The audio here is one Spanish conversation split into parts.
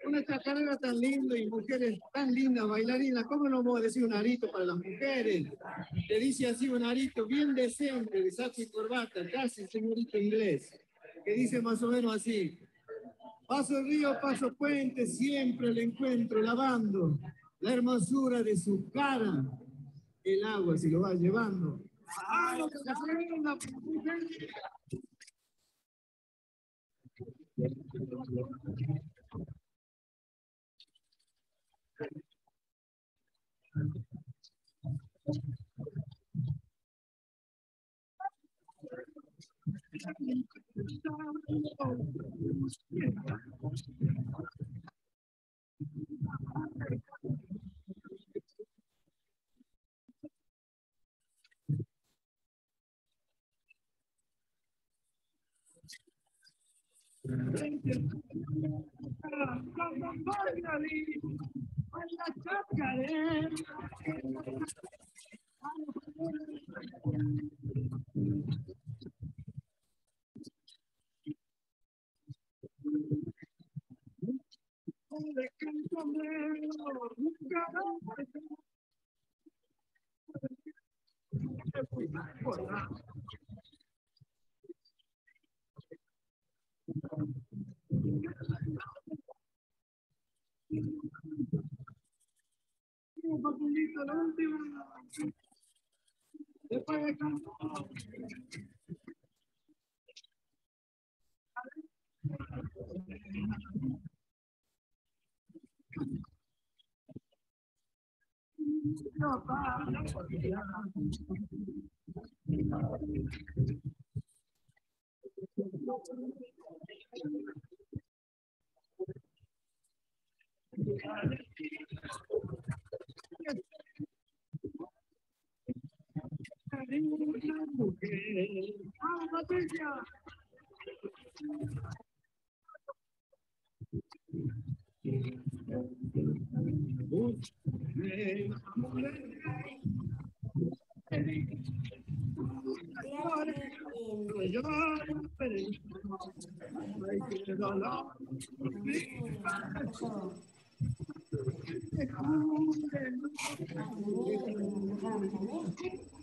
Una chacarera tan linda y mujeres tan lindas, bailarinas, ¿cómo no vamos a decir un arito para las mujeres? Le dice así un arito bien decente, de saco y corbata, casi señorito inglés, que dice más o menos así: paso río, paso puente, siempre le encuentro lavando la hermosura de su cara, el agua se lo va llevando. ¡Ah, lo que se linda, mujer!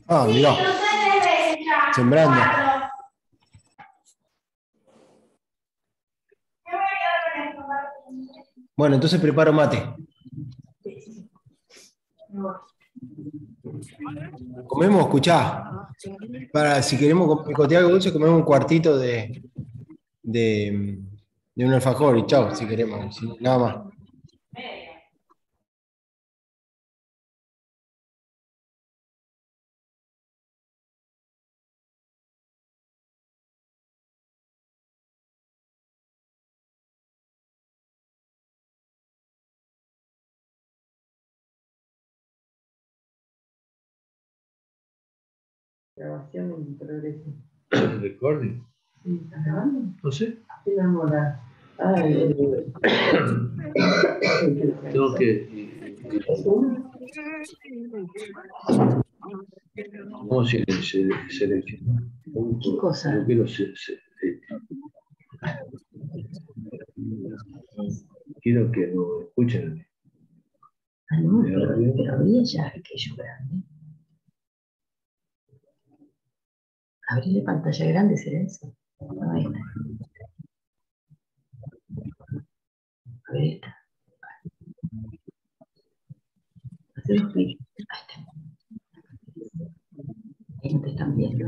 Ah, mirá. Sembrando. Bueno, entonces preparo mate. Comemos, escuchá. Para, si queremos picotear algo dulce, comemos un cuartito de un alfajor y chao, si queremos. Nada más. Grabación en progreso. ¿Recording? Sí, ¿estás grabando? No sé. Así enamorar. Tengo que. ¿Cómo se selecciona? ¿Qué cosa? Yo quiero quiero que lo escuchen. Ah, no, pero habría ya aquello grande. Abrirle pantalla grande, ¿será eso? No, ahí está. A ver esta. Se despide. Ahí no te están viendo.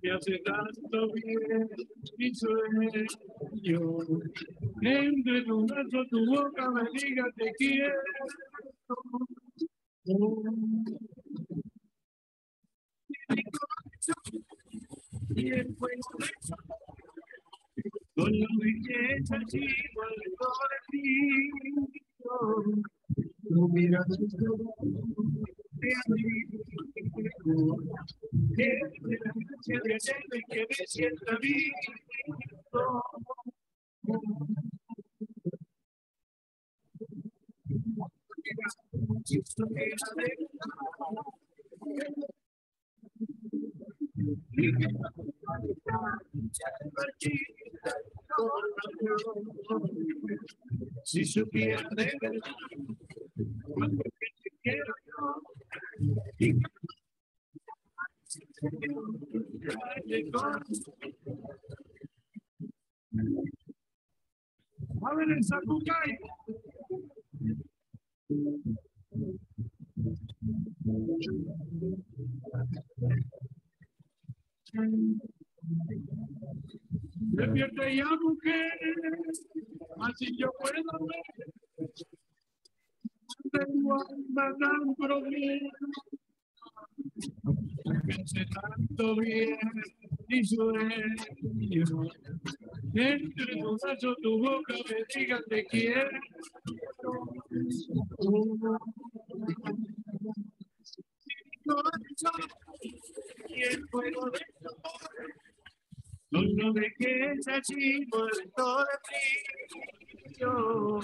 Me hace tanto bien mi sueño. Entre tu brazo, tu boca me diga te quiero. Y el fuego con la belleza chivo el corazón. No miras que me sienta vivo. Si supiera de verdad cuánto que te quiero yo, a ver el Sakukai. Despierte ya, mujer, así yo puedo ver. Tengo un problema. Pensé tanto bien y sueño. Entre tu brazo, tu boca me diga te quiero. Y el fuego de no lo dejes así por todo ti. Yo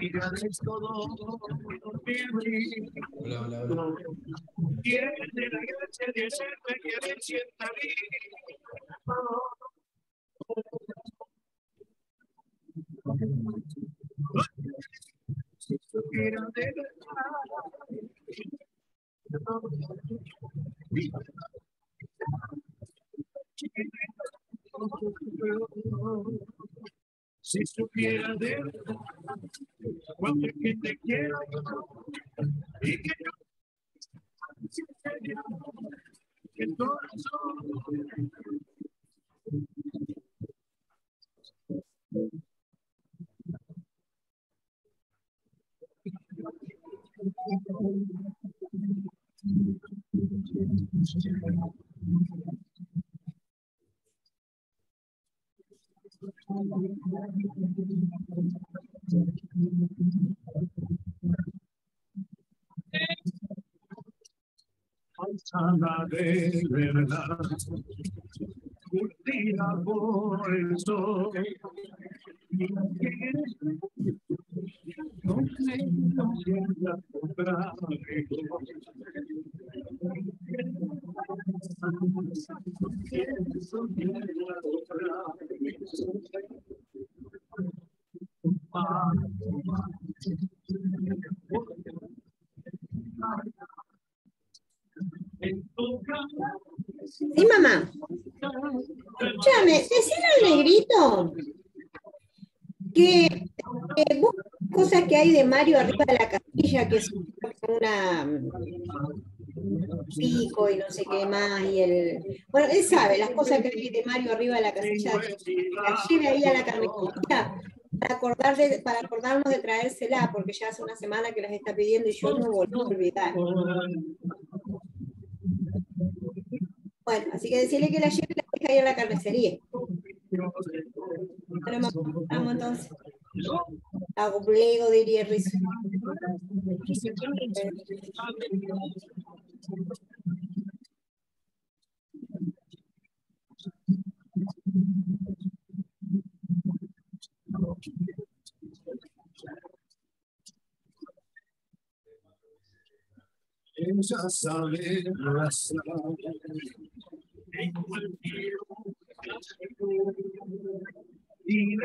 mirarles todo Hola. tiene la gracia de hacerme que me sienta vivo. Si supiera de verdad. Si supiera de verdad cuánto es que te quiero y que yo que todo eso falsada de verdad, curtida por el sol. No creo que la podrá Sí, mamá. Escúchame, decile al negrito que busque cosas que hay de Mario arriba de la casilla, que es una pico y no sé qué más, y bueno, él sabe las cosas que hay de Mario arriba de la casilla, que las lleve ahí a la carnicería para acordarnos de traérsela, porque ya hace una semana que las está pidiendo y yo no volví a olvidar. Bueno, así que decirle que la lleve y la deje ahí a la carnicería. Bueno, vamos entonces. Hago pliego, diría Rizo. Ella sabe abrazar en cualquier y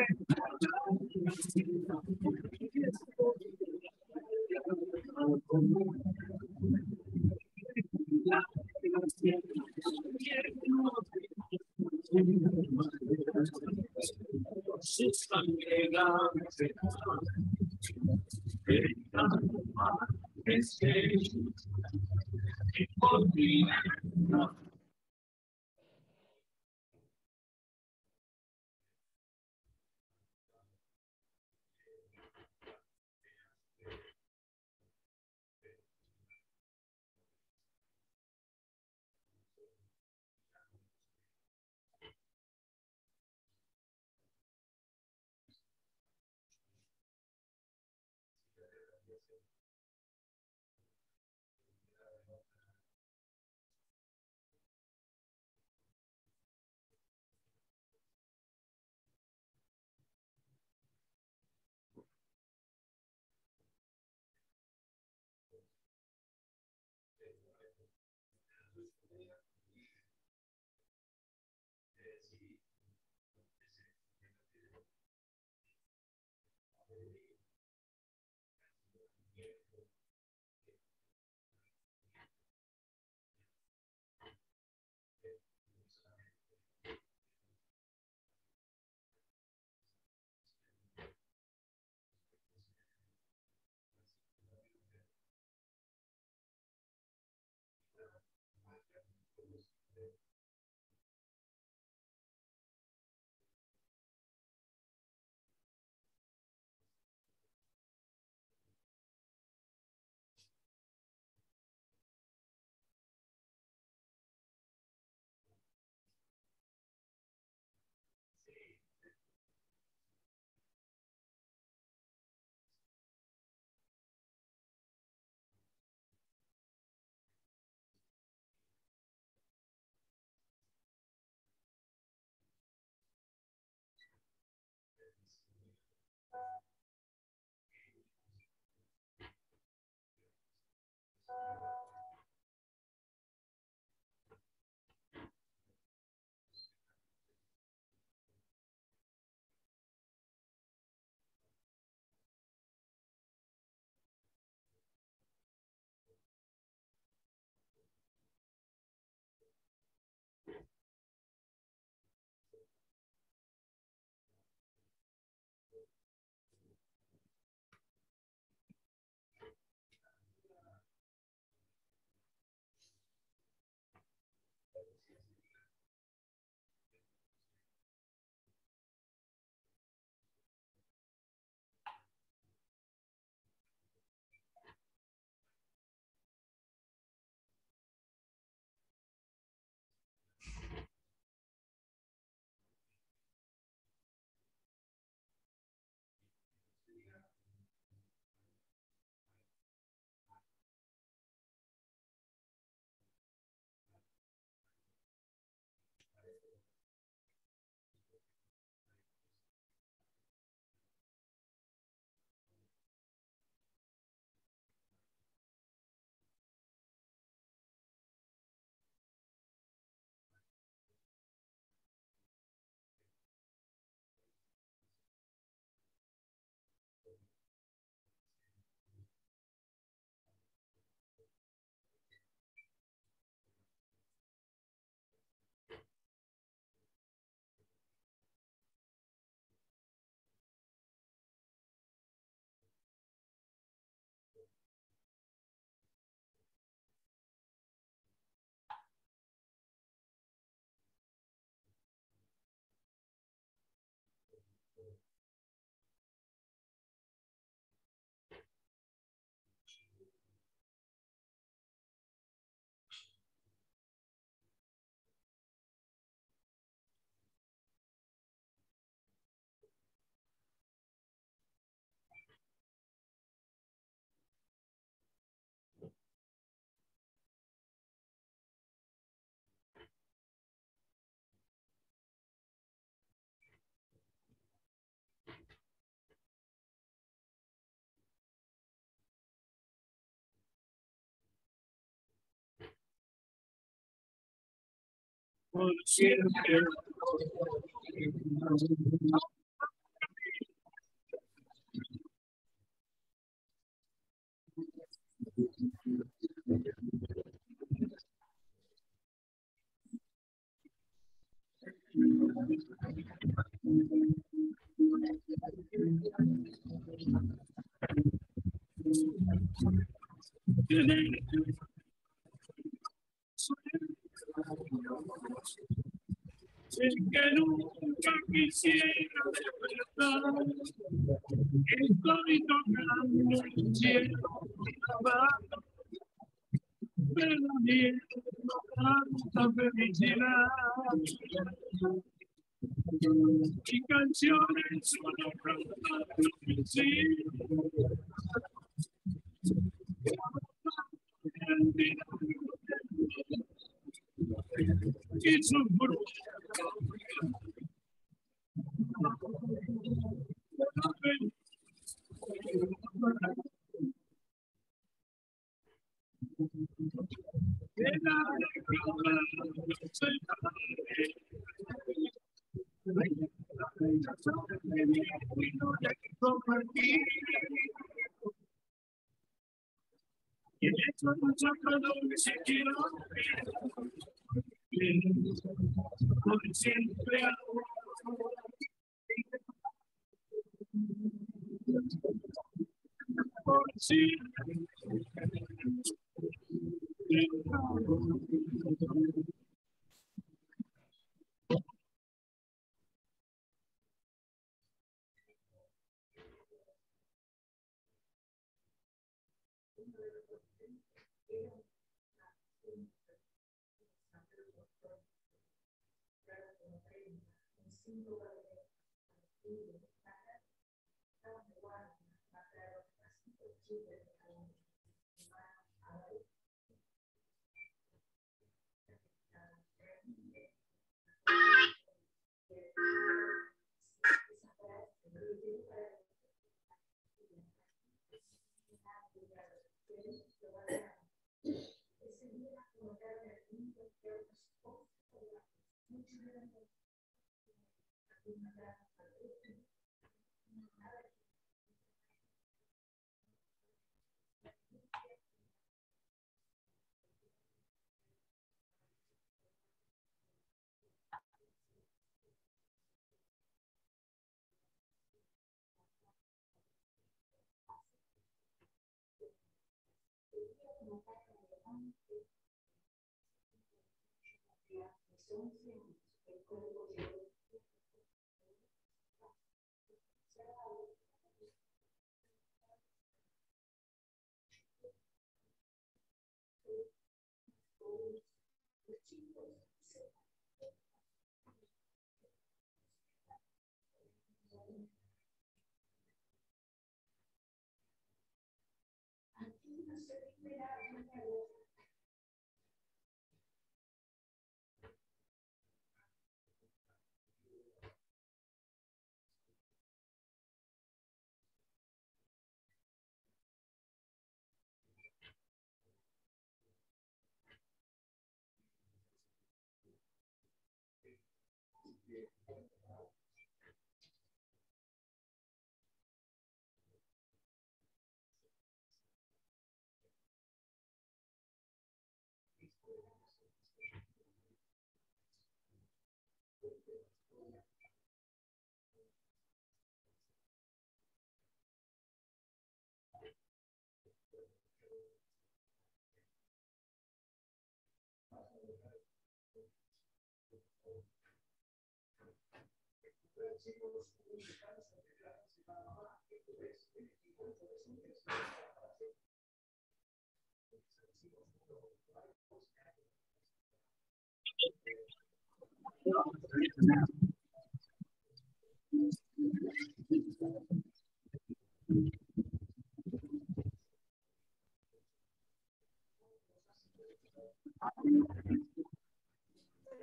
Es que nunca quisiera despertar, estoy tocando el cielo abajo, pero niego tanta felicidad. Y canciones solo cantando mi sí. Que son brutos. Y el hecho no sacado que se quiera por siempre por siempre.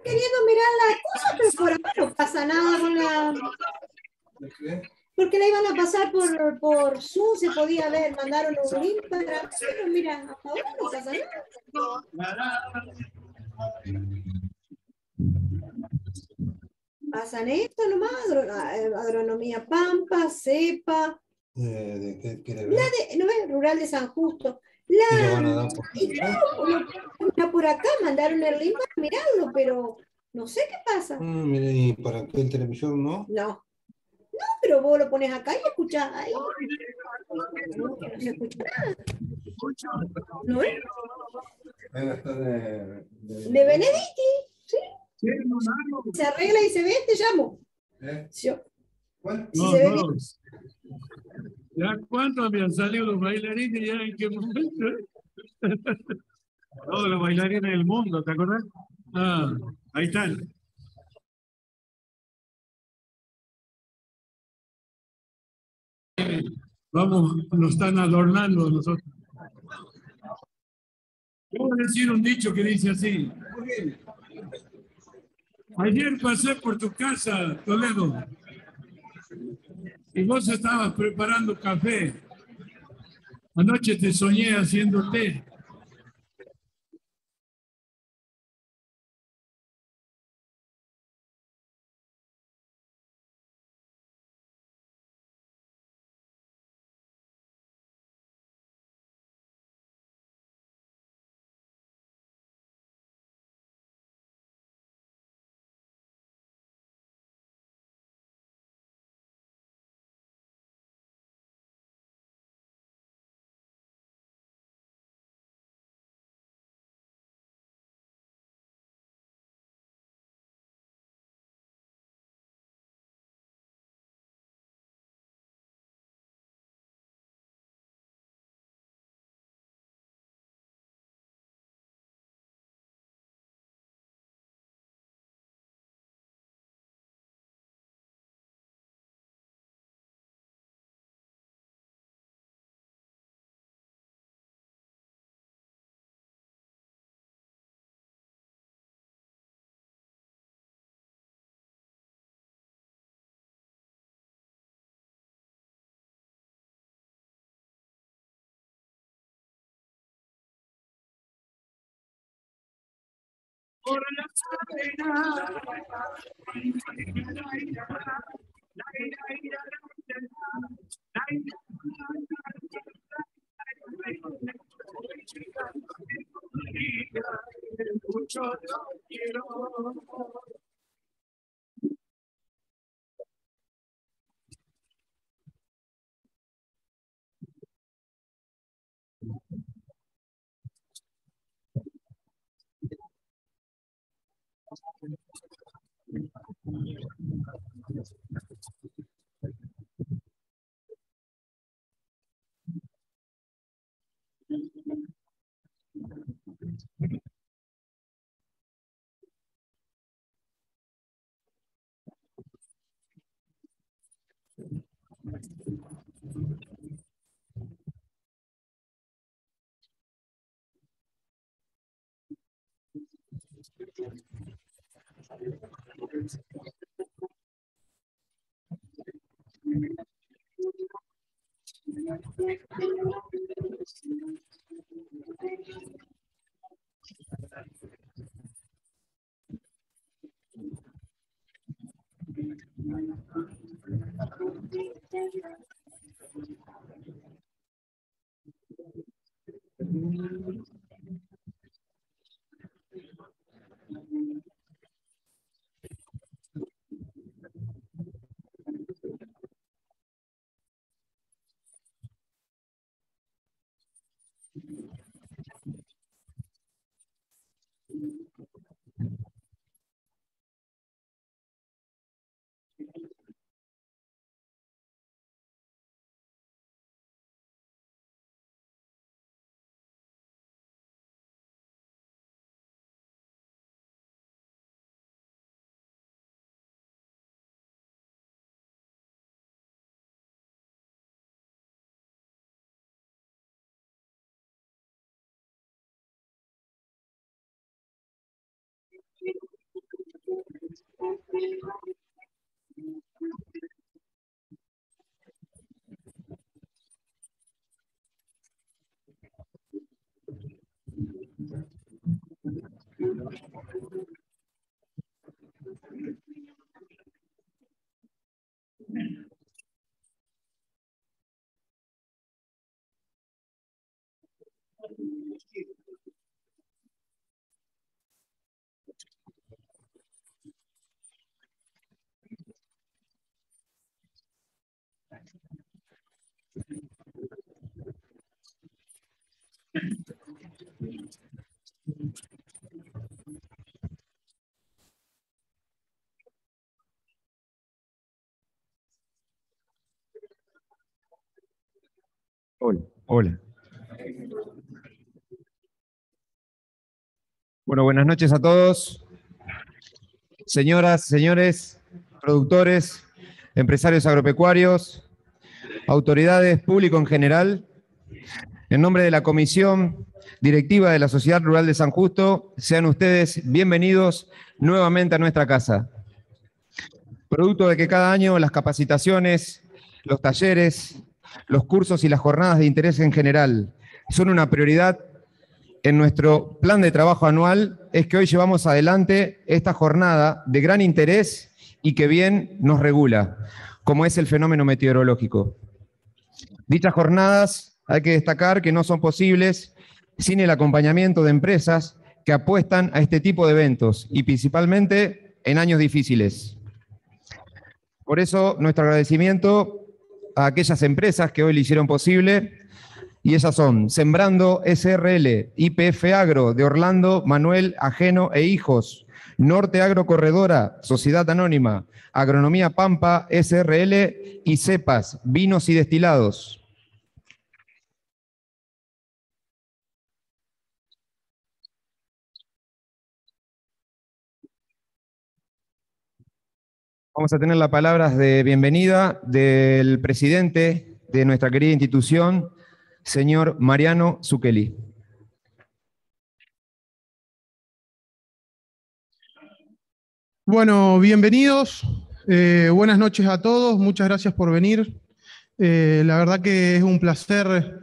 Queriendo mirar las cosas, pero por acá no pasa nada con la... Porque la iban a pasar por Zoom, se podía ver, mandaron un link para... Pero mira, hasta ahora no pasa nada. Pasan esto nomás, agronomía Pampa, cepa, ¿De qué quiere la ver? de, ¿no ves? Rural de San Justo. ¿Y lo van a dar por Y claro, por acá mandaron el link para mirarlo, pero No sé qué pasa. Mira, ¿y para qué el televisor no? No, pero vos lo pones acá y escuchás ahí. No, que no se escucha nada. ¿No es? Está De Benedetti, ¿sí? Se arregla y se ve, te llamo. Yo, ¿Cuál? si No, se ve no. bien. ¿Ya cuánto habían salido los bailarines? ¿Ya en qué momento? Todos los bailarines del mundo, ¿te acuerdas? Ah, ahí están. Vamos, nos están adornando a nosotros. Voy a decir un dicho que dice así. Ayer pasé por tu casa, Toledo, y vos estabas preparando café. Anoche te soñé haciendo té. Por la Hola, hola. Bueno, buenas noches a todos. Señoras, señores, productores, empresarios agropecuarios, autoridades, público en general, en nombre de la Comisión Directiva de la Sociedad Rural de San Justo, sean ustedes bienvenidos nuevamente a nuestra casa. Producto de que cada año las capacitaciones, los talleres, los cursos y las jornadas de interés en general son una prioridad en nuestro plan de trabajo anual, es que hoy llevamos adelante esta jornada de gran interés y que bien nos regula, como es el fenómeno meteorológico. Dichas jornadas hay que destacar que no son posibles sin el acompañamiento de empresas que apuestan a este tipo de eventos y principalmente en años difíciles. Por eso, nuestro agradecimiento a aquellas empresas que hoy lo hicieron posible, y esas son Sembrando SRL, YPF Agro de Orlando, Manuel Ajeno e Hijos, Norte Agro Corredora, Sociedad Anónima, Agronomía Pampa SRL y Cepas, Vinos y Destilados. Vamos a tener las palabras de bienvenida del presidente de nuestra querida institución, señor Mariano Zucchelli. Bueno, bienvenidos. Buenas noches a todos. Muchas gracias por venir. La verdad que es un placer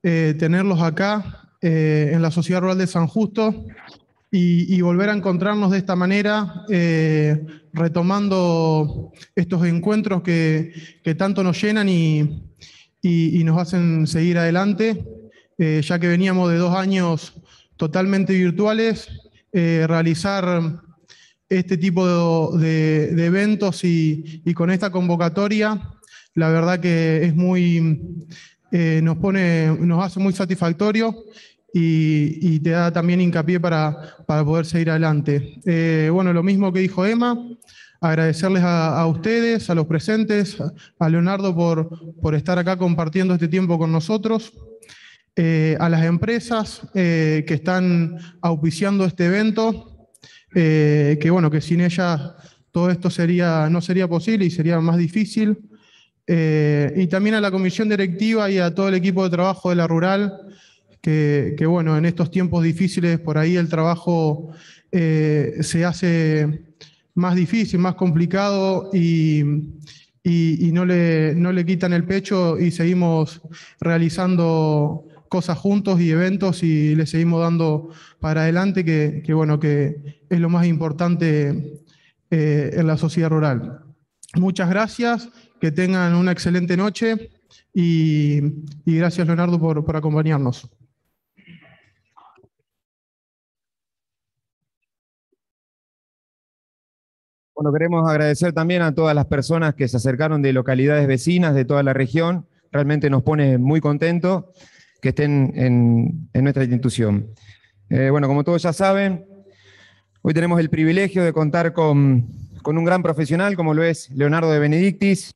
tenerlos acá en la Sociedad Rural de San Justo y volver a encontrarnos de esta manera, retomando estos encuentros que tanto nos llenan y nos hacen seguir adelante, ya que veníamos de 2 años totalmente virtuales, realizar este tipo de eventos y con esta convocatoria, la verdad que es nos hace muy satisfactorio y te da también hincapié para poder seguir adelante. Bueno, lo mismo que dijo Emma, agradecerles a ustedes, a los presentes, a Leonardo por estar acá compartiendo este tiempo con nosotros, a las empresas que están auspiciando este evento, que bueno, que sin ellas todo esto no sería posible y sería más difícil, y también a la comisión directiva y a todo el equipo de trabajo de la Rural, que bueno, en estos tiempos difíciles por ahí el trabajo se hace más difícil, más complicado y no le quitan el pecho y seguimos realizando cosas juntos y eventos y le seguimos dando para adelante, que bueno, que es lo más importante en la sociedad rural. Muchas gracias, que tengan una excelente noche y gracias Leonardo por acompañarnos. Bueno, queremos agradecer también a todas las personas que se acercaron de localidades vecinas de toda la región. Realmente nos pone muy contentos que estén en nuestra institución. Bueno, como todos ya saben, hoy tenemos el privilegio de contar con un gran profesional como lo es Leonardo de Benedictis.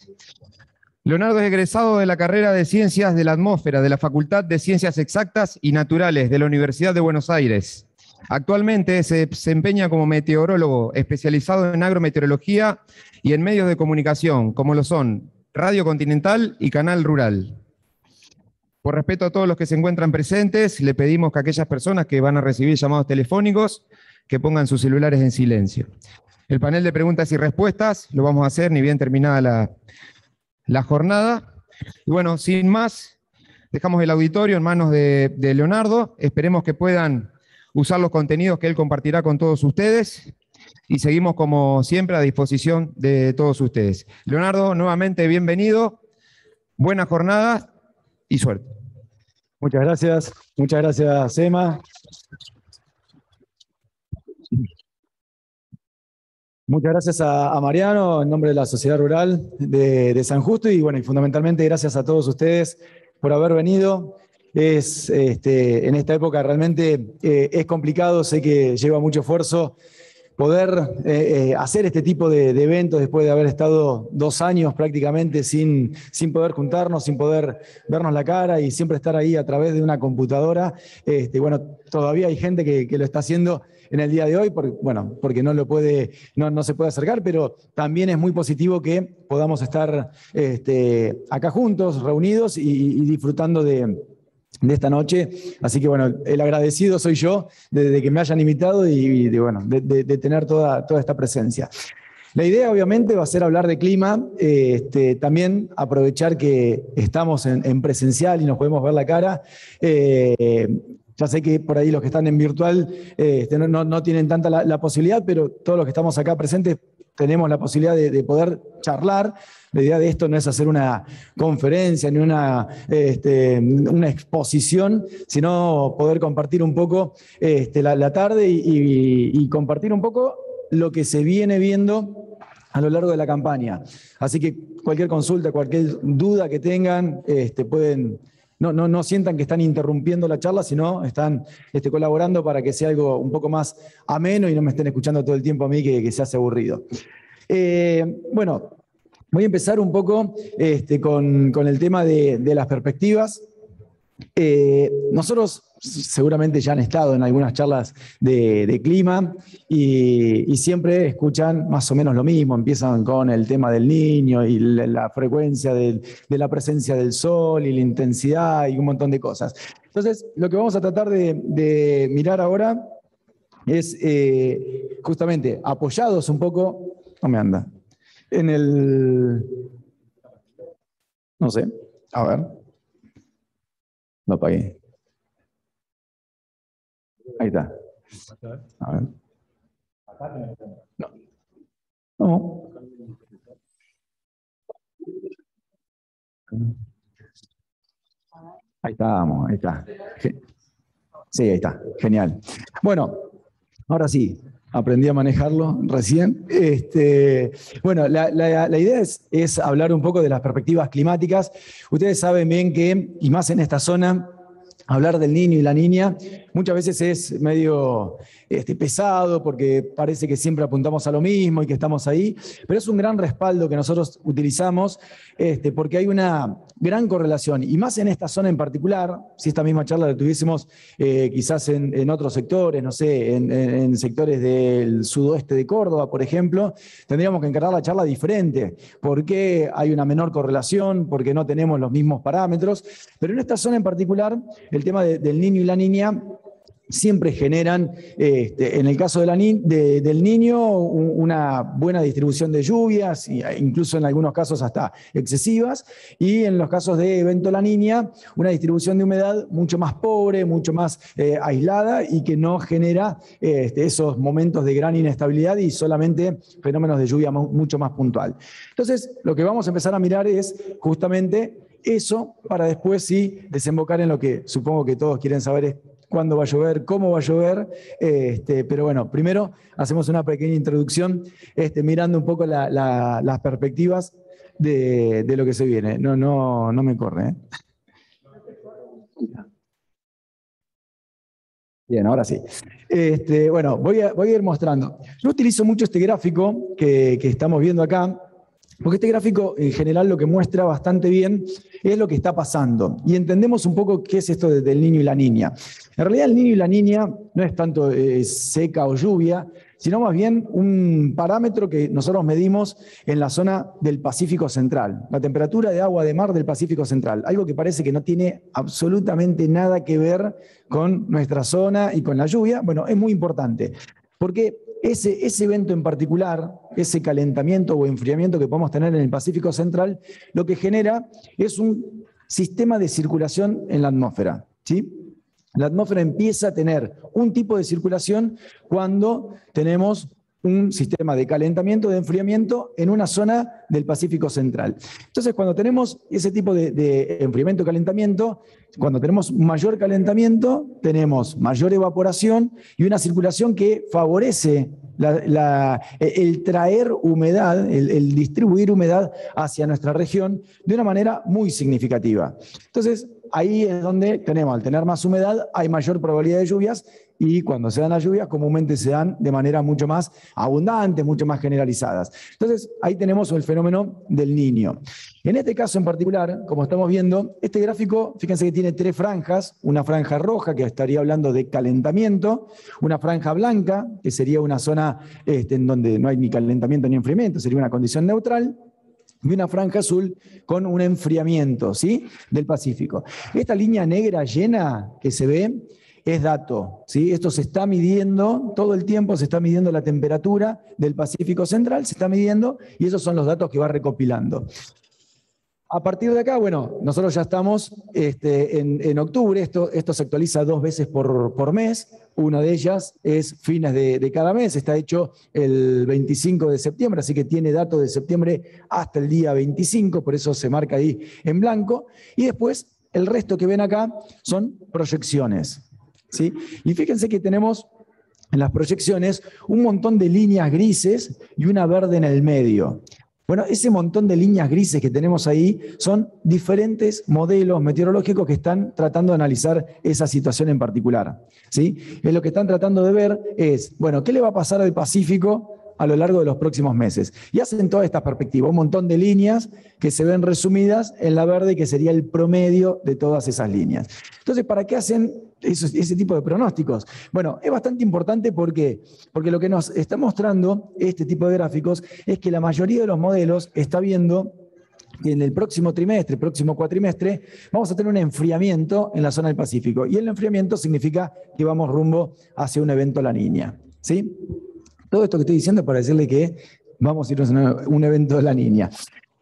Leonardo es egresado de la carrera de Ciencias de la Atmósfera de la Facultad de Ciencias Exactas y Naturales de la Universidad de Buenos Aires. Actualmente se desempeña como meteorólogo especializado en agrometeorología y en medios de comunicación, como lo son Radio Continental y Canal Rural. Por respeto a todos los que se encuentran presentes, le pedimos que aquellas personas que van a recibir llamados telefónicos, que pongan sus celulares en silencio. El panel de preguntas y respuestas lo vamos a hacer ni bien terminada la jornada. Y bueno, sin más, dejamos el auditorio en manos de Leonardo. Esperemos que puedan usar los contenidos que él compartirá con todos ustedes y seguimos como siempre a disposición de todos ustedes. Leonardo, nuevamente bienvenido, buena jornada y suerte. Muchas gracias Emma. Muchas gracias a Mariano en nombre de la Sociedad Rural de San Justo y bueno, y fundamentalmente gracias a todos ustedes por haber venido En esta época realmente es complicado, sé que lleva mucho esfuerzo poder hacer este tipo de eventos después de haber estado 2 años prácticamente sin poder juntarnos, sin poder vernos la cara y siempre estar ahí a través de una computadora. Bueno, todavía hay gente que lo está haciendo en el día de hoy, porque no se puede acercar, pero también es muy positivo que podamos estar acá juntos, reunidos y disfrutando de esta noche. Así que bueno, el agradecido soy yo de que me hayan invitado y de tener toda esta presencia. La idea obviamente va a ser hablar de clima, también aprovechar que estamos en presencial y nos podemos ver la cara. Ya sé que por ahí los que están en virtual no tienen tanta la posibilidad, pero todos los que estamos acá presentes tenemos la posibilidad de poder charlar. La idea de esto no es hacer una conferencia ni una exposición, sino poder compartir un poco la tarde y compartir un poco lo que se viene viendo a lo largo de la campaña. Así que cualquier consulta, cualquier duda que tengan, pueden... No sientan que están interrumpiendo la charla, sino están colaborando para que sea algo un poco más ameno y no me estén escuchando todo el tiempo a mí que se hace aburrido. Bueno, voy a empezar un poco con el tema de las perspectivas. Nosotros seguramente ya han estado en algunas charlas de clima y siempre escuchan más o menos lo mismo. Empiezan con el tema del Niño y la frecuencia de la presencia del sol y la intensidad y un montón de cosas. Entonces, lo que vamos a tratar de mirar ahora es justamente apoyados un poco, no me anda, en el, no sé, a ver, lo apagué. Ahí está. A ver. No. Ahí estamos, ahí está. Sí, ahí está. Genial. Bueno, ahora sí, aprendí a manejarlo recién. Bueno, la idea es hablar un poco de las perspectivas climáticas. Ustedes saben bien que, y más en esta zona, hablar del niño y la niña muchas veces es medio pesado porque parece que siempre apuntamos a lo mismo y que estamos ahí, pero es un gran respaldo que nosotros utilizamos porque hay una gran correlación, y más en esta zona en particular. Si esta misma charla la tuviésemos quizás en otros sectores, no sé, en sectores del sudoeste de Córdoba, por ejemplo, tendríamos que encarar la charla diferente, porque hay una menor correlación, porque no tenemos los mismos parámetros, pero en esta zona en particular, el tema del niño y la niña siempre generan, en el caso del niño, una buena distribución de lluvias, incluso en algunos casos hasta excesivas, y en los casos de evento la niña, una distribución de humedad mucho más pobre, mucho más aislada, y que no genera esos momentos de gran inestabilidad y solamente fenómenos de lluvia mucho más puntual. Entonces, lo que vamos a empezar a mirar es justamente eso, para después sí desembocar en lo que supongo que todos quieren saber, es cuándo va a llover, cómo va a llover, pero bueno, primero hacemos una pequeña introducción mirando un poco las perspectivas de lo que se viene. No me corre. Bien, ahora sí. Bueno, voy a ir mostrando. Yo utilizo mucho este gráfico que estamos viendo acá, porque este gráfico en general lo que muestra bastante bien es lo que está pasando. Y entendemos un poco qué es esto del niño y la niña. En realidad el niño y la niña no es tanto seca o lluvia, sino más bien un parámetro que nosotros medimos en la zona del Pacífico Central. La temperatura de agua de mar del Pacífico Central. Algo que parece que no tiene absolutamente nada que ver con nuestra zona y con la lluvia. Bueno, es muy importante, porque ese evento en particular, ese calentamiento o enfriamiento que podemos tener en el Pacífico Central, lo que genera es un sistema de circulación en la atmósfera, ¿sí? La atmósfera empieza a tener un tipo de circulación cuando tenemos un sistema de calentamiento, de enfriamiento en una zona del Pacífico Central. Entonces, cuando tenemos ese tipo de enfriamiento y calentamiento, cuando tenemos mayor calentamiento, tenemos mayor evaporación y una circulación que favorece el traer humedad, el distribuir humedad hacia nuestra región de una manera muy significativa. Entonces, ahí es donde tenemos, al tener más humedad, hay mayor probabilidad de lluvias y cuando se dan las lluvias comúnmente se dan de manera mucho más abundante, mucho más generalizadas. Entonces ahí tenemos el fenómeno del Niño. En este caso en particular, como estamos viendo, este gráfico, fíjense que tiene 3 franjas, una franja roja que estaría hablando de calentamiento, una franja blanca que sería una zona en donde no hay ni calentamiento ni enfriamiento, sería una condición neutral, y una franja azul con un enfriamiento, ¿sí?, del Pacífico. Esta línea negra llena que se ve es dato, ¿sí? Esto se está midiendo, todo el tiempo se está midiendo la temperatura del Pacífico Central, se está midiendo y esos son los datos que va recopilando. A partir de acá, bueno, nosotros ya estamos en octubre, esto se actualiza 2 veces por mes, una de ellas es fines de cada mes, está hecho el 25 de septiembre, así que tiene datos de septiembre hasta el día 25, por eso se marca ahí en blanco, y después el resto que ven acá son proyecciones, ¿sí? Y fíjense que tenemos en las proyecciones un montón de líneas grises y una verde en el medio. Bueno, ese montón de líneas grises que tenemos ahí son diferentes modelos meteorológicos que están tratando de analizar esa situación en particular, ¿sí? Lo que están tratando de ver es, bueno, ¿qué le va a pasar al Pacífico a lo largo de los próximos meses? Y hacen toda esta perspectiva, un montón de líneas que se ven resumidas en la verde, que sería el promedio de todas esas líneas. Entonces, ¿para qué hacen ese tipo de pronósticos? Bueno, es bastante importante porque lo que nos está mostrando este tipo de gráficos es que la mayoría de los modelos está viendo que en el próximo trimestre, próximo cuatrimestre, vamos a tener un enfriamiento en la zona del Pacífico. Y el enfriamiento significa que vamos rumbo hacia un evento La Niña, ¿sí? Todo esto que estoy diciendo es para decirle que vamos a irnos a un evento de La Niña.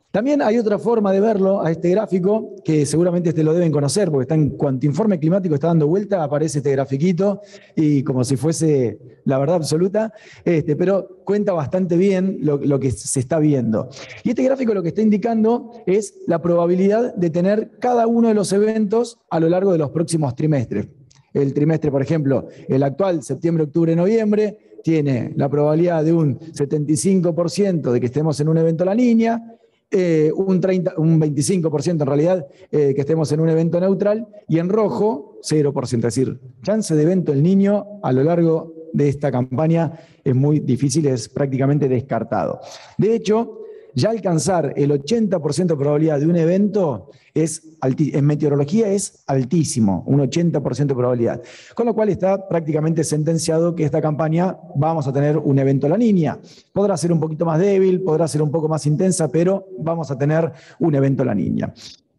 También hay otra forma de verlo a este gráfico, que seguramente lo deben conocer, porque está en cuanto informe climático está dando vuelta, aparece este grafiquito, y como si fuese la verdad absoluta, pero cuenta bastante bien lo que se está viendo. Y este gráfico lo que está indicando es la probabilidad de tener cada uno de los eventos a lo largo de los próximos trimestres. El trimestre, por ejemplo, el actual, septiembre, octubre, noviembre, tiene la probabilidad de un 75% de que estemos en un evento La Niña, un 25% en realidad que estemos en un evento neutral, y en rojo 0%, es decir, chance de evento El Niño a lo largo de esta campaña es muy difícil, es prácticamente descartado. De hecho, ya alcanzar el 80% de probabilidad de un evento en meteorología es altísimo, un 80% de probabilidad. Con lo cual está prácticamente sentenciado que esta campaña vamos a tener un evento La Niña. Podrá ser un poquito más débil, podrá ser un poco más intensa, pero vamos a tener un evento La Niña.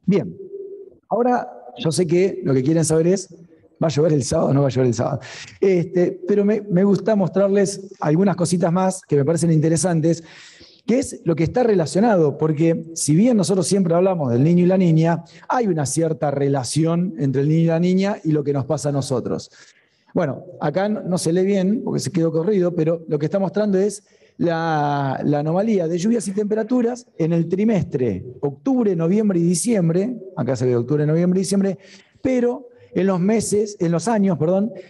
Bien, ahora yo sé que lo que quieren saber es, ¿va a llover el sábado o no va a llover el sábado? Pero me gusta mostrarles algunas cositas más que me parecen interesantes, que es lo que está relacionado, porque si bien nosotros siempre hablamos del niño y la niña, hay una cierta relación entre el niño y la niña y lo que nos pasa a nosotros. Bueno, acá no se lee bien, porque se quedó corrido, pero lo que está mostrando es la anomalía de lluvias y temperaturas en el trimestre octubre, noviembre y diciembre, acá se ve octubre, noviembre y diciembre, pero en los años,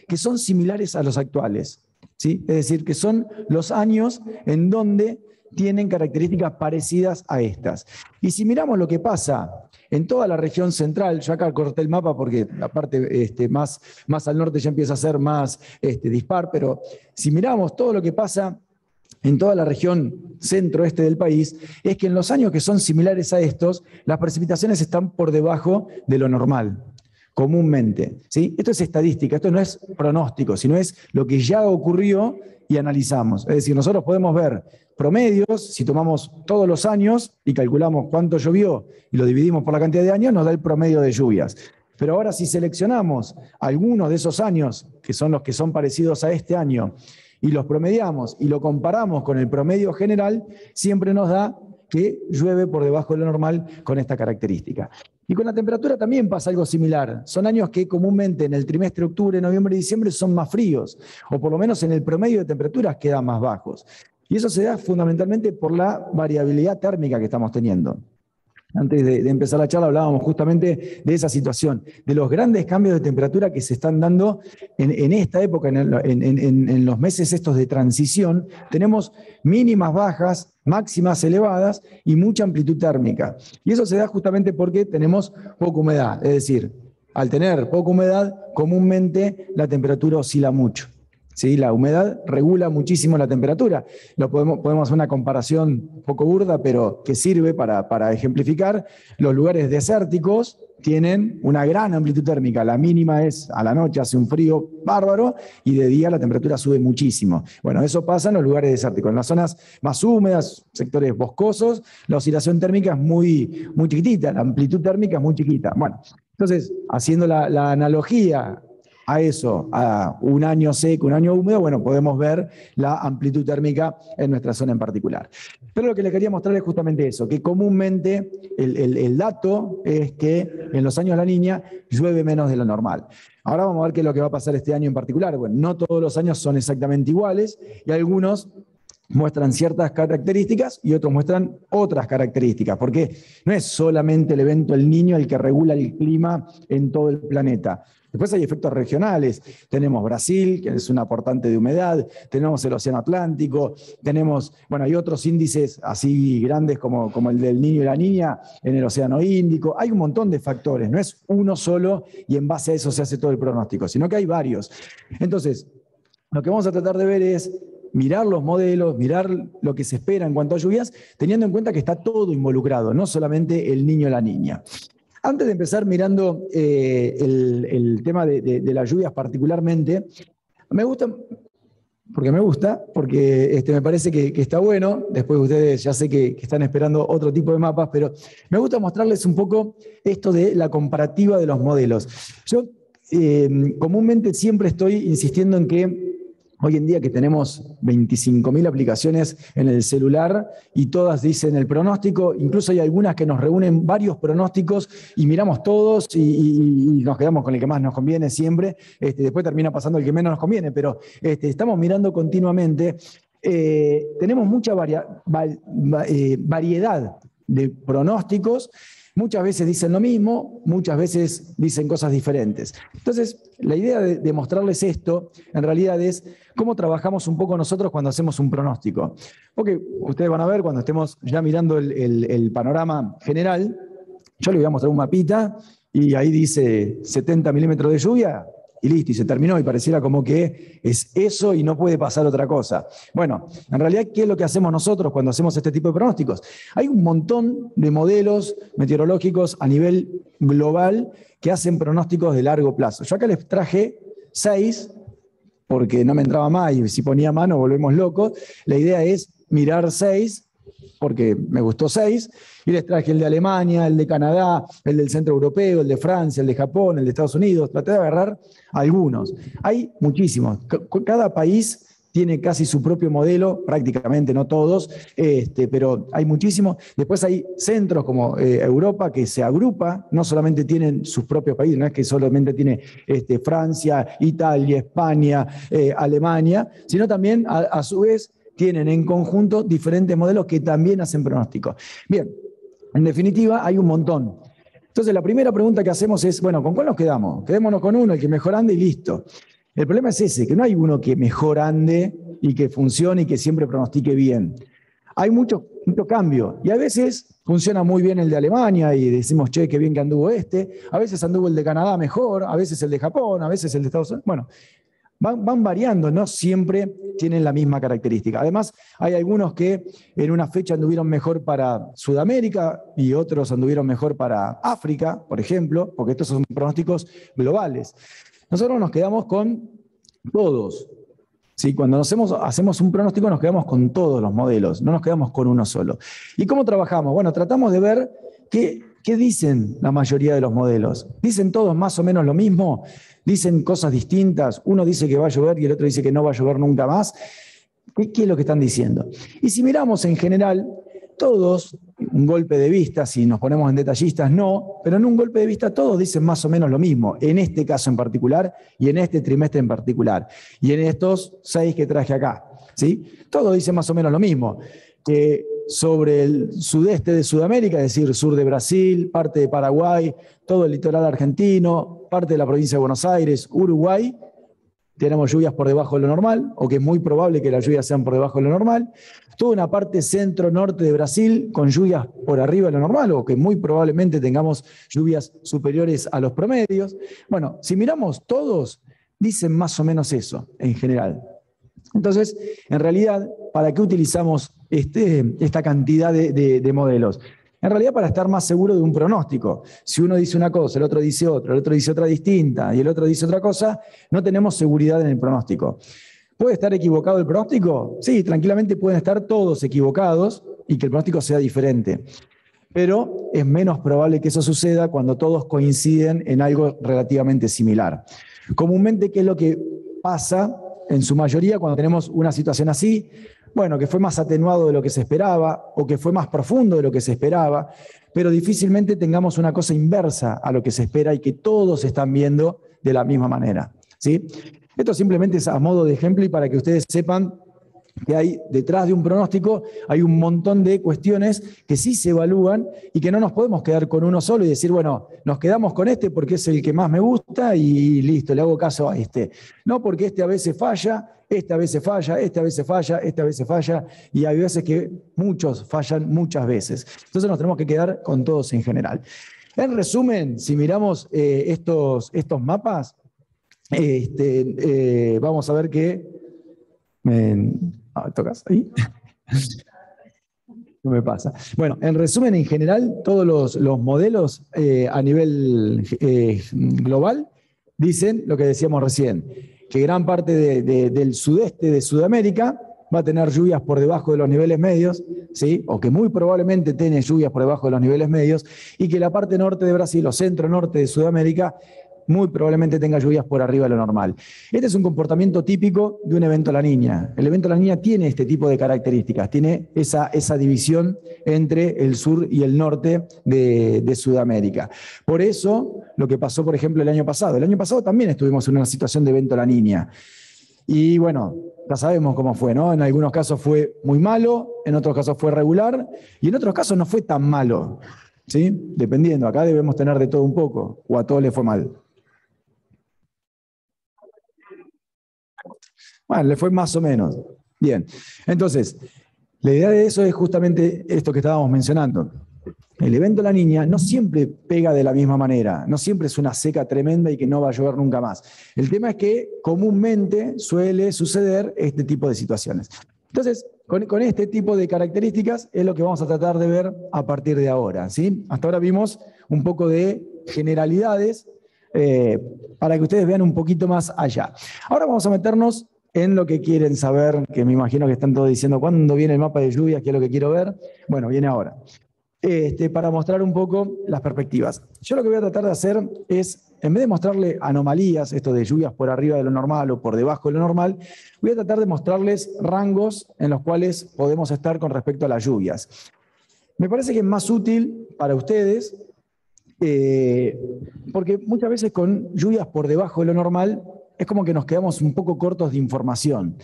que son similares a los actuales, ¿sí? Es decir, que son los años en donde tienen características parecidas a estas. Y si miramos lo que pasa en toda la región central, yo acá corté el mapa porque la parte más al norte ya empieza a ser más dispar, pero si miramos todo lo que pasa en toda la región centro-este del país, es que en los años que son similares a estos, las precipitaciones están por debajo de lo normal, comúnmente, ¿sí? Esto es estadística, esto no es pronóstico, sino es lo que ya ocurrió y analizamos. Es decir, nosotros podemos ver promedios, si tomamos todos los años y calculamos cuánto llovió y lo dividimos por la cantidad de años, nos da el promedio de lluvias. Pero ahora si seleccionamos algunos de esos años, que son los que son parecidos a este año, y los promediamos y lo comparamos con el promedio general, siempre nos da que llueve por debajo de lo normal con esta característica. Y con la temperatura también pasa algo similar. Son años que comúnmente en el trimestre octubre, noviembre y diciembre son más fríos, o por lo menos en el promedio de temperaturas quedan más bajos. Y eso se da fundamentalmente por la variabilidad térmica que estamos teniendo. Antes de empezar la charla hablábamos justamente de esa situación, de los grandes cambios de temperatura que se están dando en esta época, en los meses estos de transición. Tenemos mínimas bajas, máximas elevadas y mucha amplitud térmica. Y eso se da justamente porque tenemos poca humedad, es decir, al tener poca humedad, comúnmente la temperatura oscila mucho. ¿Sí? La humedad regula muchísimo la temperatura. Podemos hacer una comparación un poco burda, pero que sirve para ejemplificar. Los lugares desérticos tienen una gran amplitud térmica. La mínima es a la noche, hace un frío bárbaro, y de día la temperatura sube muchísimo. Bueno, eso pasa en los lugares desérticos. En las zonas más húmedas, sectores boscosos, la oscilación térmica es muy, muy chiquitita, la amplitud térmica es muy chiquita. Bueno, entonces, haciendo la analogía a eso, a un año seco, un año húmedo, bueno, podemos ver la amplitud térmica en nuestra zona en particular. Pero lo que les quería mostrar es justamente eso, que comúnmente el dato es que en los años de la Niña llueve menos de lo normal. Ahora vamos a ver qué es lo que va a pasar este año en particular. Bueno, no todos los años son exactamente iguales y algunos muestran ciertas características y otros muestran otras características, porque no es solamente el evento El Niño el que regula el clima en todo el planeta. Después hay efectos regionales. Tenemos Brasil, que es un aportante de humedad, tenemos el Océano Atlántico, tenemos, bueno, hay otros índices así grandes como el del Niño y la Niña en el Océano Índico. Hay un montón de factores, no es uno solo y en base a eso se hace todo el pronóstico, sino que hay varios. Entonces, lo que vamos a tratar de ver es mirar los modelos, mirar lo que se espera en cuanto a lluvias, teniendo en cuenta que está todo involucrado, no solamente el Niño y la Niña. Antes de empezar mirando el tema de las lluvias particularmente, me gusta, porque me parece que está bueno. Después ustedes ya sé que están esperando otro tipo de mapas, pero me gusta mostrarles un poco esto de la comparativa de los modelos. Yo comúnmente siempre estoy insistiendo en que hoy en día que tenemos 25.000 aplicaciones en el celular y todas dicen el pronóstico, incluso hay algunas que nos reúnen varios pronósticos y miramos todos y nos quedamos con el que más nos conviene siempre, después termina pasando el que menos nos conviene, pero estamos mirando continuamente. Tenemos mucha variedad de pronósticos. Muchas veces dicen lo mismo, muchas veces dicen cosas diferentes. Entonces, la idea de mostrarles esto, en realidad, es cómo trabajamos un poco nosotros cuando hacemos un pronóstico. Porque ustedes van a ver, cuando estemos ya mirando el panorama general, yo les voy a mostrar un mapita y ahí dice 70 milímetros de lluvia, y listo, y se terminó, y pareciera como que es eso y no puede pasar otra cosa. Bueno, en realidad, ¿qué es lo que hacemos nosotros cuando hacemos este tipo de pronósticos? Hay un montón de modelos meteorológicos a nivel global que hacen pronósticos de largo plazo. Yo acá les traje 6, porque no me entraba más, y si ponía más nos volvemos locos. La idea es mirar 6, porque me gustó 6, y les traje el de Alemania, el de Canadá, el del centro europeo, el de Francia, el de Japón, el de Estados Unidos. Traté de agarrar algunos. Hay muchísimos. Cada país tiene casi su propio modelo, prácticamente, no todos, pero hay muchísimos. Después hay centros como Europa que se agrupa, no solamente tienen sus propios países, no es que solamente tiene Francia, Italia, España, Alemania, sino también a su vez tienen en conjunto diferentes modelos que también hacen pronósticos. Bien, en definitiva hay un montón. Entonces la primera pregunta que hacemos es, bueno, ¿con cuál nos quedamos? Quedémonos con uno, el que mejor ande y listo. El problema es ese, que no hay uno que mejor ande y que funcione y que siempre pronostique bien. Hay mucho cambio y a veces funciona muy bien el de Alemania y decimos, che, qué bien que anduvo a veces anduvo el de Canadá mejor, a veces el de Japón, a veces el de Estados Unidos. Bueno, van variando, no siempre tienen la misma característica. Además, hay algunos que en una fecha anduvieron mejor para Sudamérica y otros anduvieron mejor para África, por ejemplo, porque estos son pronósticos globales. Nosotros nos quedamos con todos. ¿Sí? Cuando hacemos un pronóstico nos quedamos con todos los modelos, no nos quedamos con uno solo. ¿Y cómo trabajamos? Bueno, tratamos de ver qué dicen la mayoría de los modelos. ¿Dicen todos más o menos lo mismo? ¿Dicen cosas distintas? Uno dice que va a llover y el otro dice que no va a llover nunca más. ¿Qué es lo que están diciendo? Y si miramos en general, todos, un golpe de vista, si nos ponemos en detallistas, no, pero en un golpe de vista todos dicen más o menos lo mismo, en este caso en particular y en este trimestre en particular, y en estos 6 que traje acá, ¿sí? Todos dicen más o menos lo mismo, que sobre el sudeste de Sudamérica, es decir, sur de Brasil, parte de Paraguay, todo el litoral argentino, parte de la provincia de Buenos Aires, Uruguay, tenemos lluvias por debajo de lo normal, o que es muy probable que las lluvias sean por debajo de lo normal. toda una parte centro-norte de Brasil con lluvias por arriba de lo normal, o que muy probablemente tengamos lluvias superiores a los promedios. Bueno, si miramos todos, dicen más o menos eso, en general. Entonces, en realidad, ¿para qué utilizamos esta cantidad de modelos? En realidad, para estar más seguro de un pronóstico. Si uno dice una cosa, el otro dice otra, el otro dice otra distinta y el otro dice otra cosa, no tenemos seguridad en el pronóstico. ¿Puede estar equivocado el pronóstico? Sí, tranquilamente pueden estar todos equivocados y que el pronóstico sea diferente. Pero es menos probable que eso suceda cuando todos coinciden en algo relativamente similar. Comúnmente, ¿qué es lo que pasa en su mayoría cuando tenemos una situación así? Bueno, que fue más atenuado de lo que se esperaba o que fue más profundo de lo que se esperaba, pero difícilmente tengamos una cosa inversa a lo que se espera y que todos están viendo de la misma manera, ¿sí? Esto simplemente es a modo de ejemplo y para que ustedes sepan que hay detrás de un pronóstico, hay un montón de cuestiones que sí se evalúan y que no nos podemos quedar con uno solo y decir, bueno, nos quedamos con este porque es el que más me gusta y listo, le hago caso a este. No, porque este a veces falla, este a veces falla, este a veces falla, este a veces falla, y hay veces que muchos fallan muchas veces. Entonces nos tenemos que quedar con todos en general. En resumen, si miramos estos mapas, vamos a ver que... ¿tocas ahí? No me pasa. Bueno, en resumen, en general, todos los modelos a nivel global dicen lo que decíamos recién, que gran parte del sudeste de Sudamérica va a tener lluvias por debajo de los niveles medios, ¿sí? O que muy probablemente tiene lluvias por debajo de los niveles medios, y que la parte norte de Brasil o centro-norte de Sudamérica muy probablemente tenga lluvias por arriba de lo normal. Este es un comportamiento típico de un evento La Niña. El evento La Niña tiene este tipo de características, tiene esa división entre el sur y el norte de Sudamérica. Por eso, lo que pasó, por ejemplo, el año pasado también estuvimos en una situación de evento La Niña. Y bueno, ya sabemos cómo fue, ¿no? En algunos casos fue muy malo, en otros casos fue regular, y en otros casos no fue tan malo, ¿sí? Dependiendo, acá debemos tener de todo un poco, o a todos le fue mal. Bueno, le fue más o menos. Bien, entonces, la idea de eso es justamente esto que estábamos mencionando. El evento La Niña no siempre pega de la misma manera, no siempre es una seca tremenda y que no va a llover nunca más. El tema es que comúnmente suele suceder este tipo de situaciones. Entonces, con este tipo de características es lo que vamos a tratar de ver a partir de ahora, ¿sí? Hasta ahora vimos un poco de generalidades para que ustedes vean un poquito más allá. Ahora vamos a meternos en lo que quieren saber, que me imagino que están todos diciendo, ¿cuándo viene el mapa de lluvias? ¿Qué es lo que quiero ver? Bueno, viene ahora. Para mostrar un poco las perspectivas. Yo lo que voy a tratar de hacer es, en vez de mostrarle anomalías, esto de lluvias por arriba de lo normal o por debajo de lo normal, voy a tratar de mostrarles rangos en los cuales podemos estar con respecto a las lluvias. Me parece que es más útil para ustedes, porque muchas veces con lluvias por debajo de lo normal, es como que nos quedamos un poco cortos de información.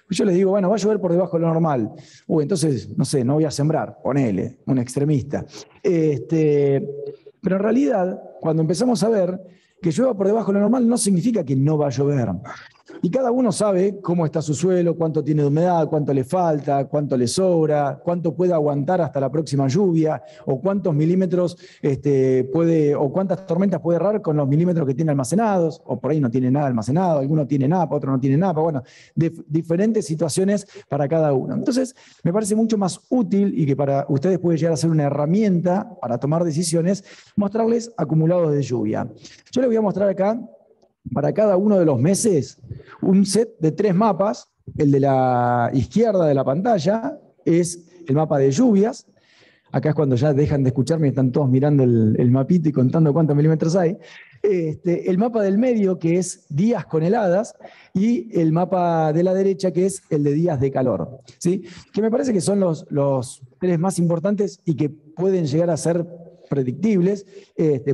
Yo les digo, bueno, va a llover por debajo de lo normal. Entonces, no sé, no voy a sembrar, ponele, un extremista. Pero en realidad, cuando empezamos a ver que llueva por debajo de lo normal, no significa que no va a llover. Y cada uno sabe cómo está su suelo, cuánto tiene de humedad, cuánto le falta, cuánto le sobra, cuánto puede aguantar hasta la próxima lluvia, o cuántos milímetros o cuántas tormentas puede errar con los milímetros que tiene almacenados, o por ahí no tiene nada almacenado, alguno tiene napa, otro no tiene napa, bueno, diferentes situaciones para cada uno. Entonces, me parece mucho más útil y que para ustedes puede llegar a ser una herramienta para tomar decisiones, mostrarles acumulados de lluvia. Yo les voy a mostrar acá, para cada uno de los meses, un set de 3 mapas. El de la izquierda de la pantalla es el mapa de lluvias. Acá es cuando ya dejan de escucharme y están todos mirando el mapito y contando cuántos milímetros hay. El mapa del medio, que es días con heladas, y el mapa de la derecha, que es el de días de calor, ¿sí? Que me parece que son los 3 más importantes y que pueden llegar a ser predictibles,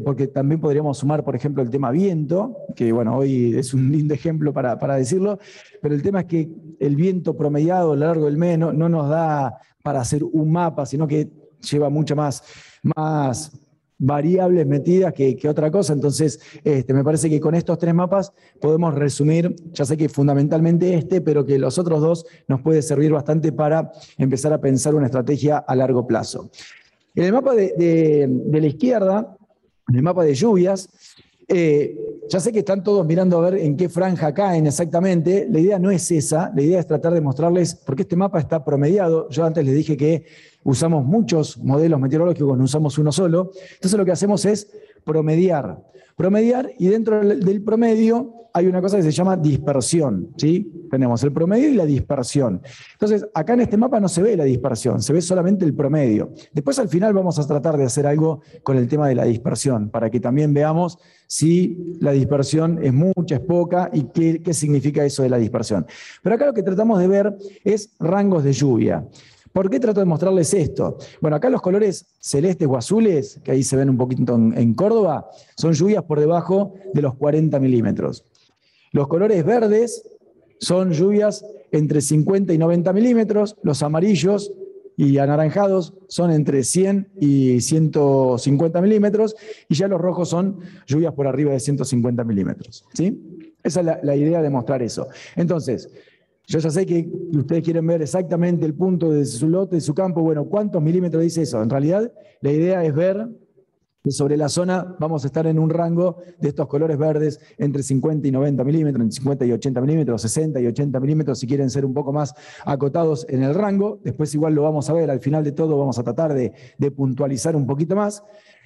porque también podríamos sumar, por ejemplo, el tema viento, que bueno, hoy es un lindo ejemplo para decirlo, pero el tema es que el viento promediado a lo largo del mes no nos da para hacer un mapa, sino que lleva mucha más variables metidas que otra cosa. Entonces, me parece que con estos 3 mapas podemos resumir, ya sé que fundamentalmente pero que los otros 2 nos puede servir bastante para empezar a pensar una estrategia a largo plazo. En el mapa de la izquierda, en el mapa de lluvias, ya sé que están todos mirando a ver en qué franja caen exactamente. La idea no es esa, la idea es tratar de mostrarles, porque este mapa está promediado. Yo antes les dije que usamos muchos modelos meteorológicos, no usamos uno solo. Entonces lo que hacemos es promediar. Promediar, y dentro del promedio hay una cosa que se llama dispersión, ¿sí? Tenemos el promedio y la dispersión. Entonces, acá en este mapa no se ve la dispersión, se ve solamente el promedio. Después, al final, vamos a tratar de hacer algo con el tema de la dispersión, para que también veamos si la dispersión es mucha, es poca, y qué significa eso de la dispersión. Pero acá lo que tratamos de ver es rangos de lluvia. ¿Por qué trato de mostrarles esto? Bueno, acá los colores celestes o azules, que ahí se ven un poquito en Córdoba, son lluvias por debajo de los 40 milímetros. Los colores verdes son lluvias entre 50 y 90 milímetros. Los amarillos y anaranjados son entre 100 y 150 milímetros. Y ya los rojos son lluvias por arriba de 150 milímetros. ¿Sí? Esa es la idea de mostrar eso. Entonces, yo ya sé que ustedes quieren ver exactamente el punto de su lote, de su campo. Bueno, ¿cuántos milímetros dice eso? En realidad, la idea es ver que sobre la zona vamos a estar en un rango de estos colores verdes entre 50 y 90 milímetros, entre 50 y 80 milímetros, 60 y 80 milímetros, si quieren ser un poco más acotados en el rango. Después igual lo vamos a ver, al final de todo vamos a tratar de puntualizar un poquito más.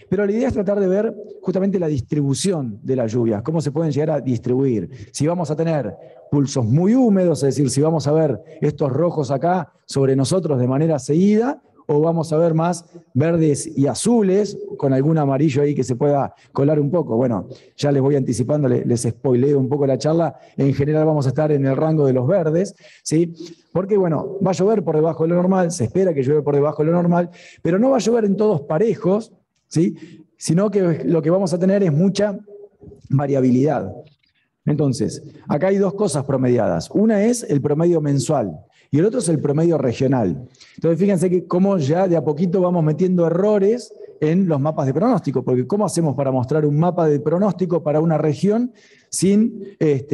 Pero la idea es tratar de ver justamente la distribución de las lluvias, cómo se pueden llegar a distribuir. Si vamos a tener pulsos muy húmedos, es decir, si vamos a ver estos rojos acá sobre nosotros de manera seguida, o vamos a ver más verdes y azules, con algún amarillo ahí que se pueda colar un poco. Bueno, ya les voy anticipando, les spoileo un poco la charla. En general vamos a estar en el rango de los verdes, ¿sí? Porque, bueno, va a llover por debajo de lo normal, se espera que llueva por debajo de lo normal, pero no va a llover en todos parejos, ¿sí? Sino que lo que vamos a tener es mucha variabilidad. Entonces, acá hay 2 cosas promediadas. Una es el promedio mensual y el otro es el promedio regional. Entonces, fíjense que cómo ya de a poquito vamos metiendo errores en los mapas de pronóstico, porque ¿cómo hacemos para mostrar un mapa de pronóstico para una región sin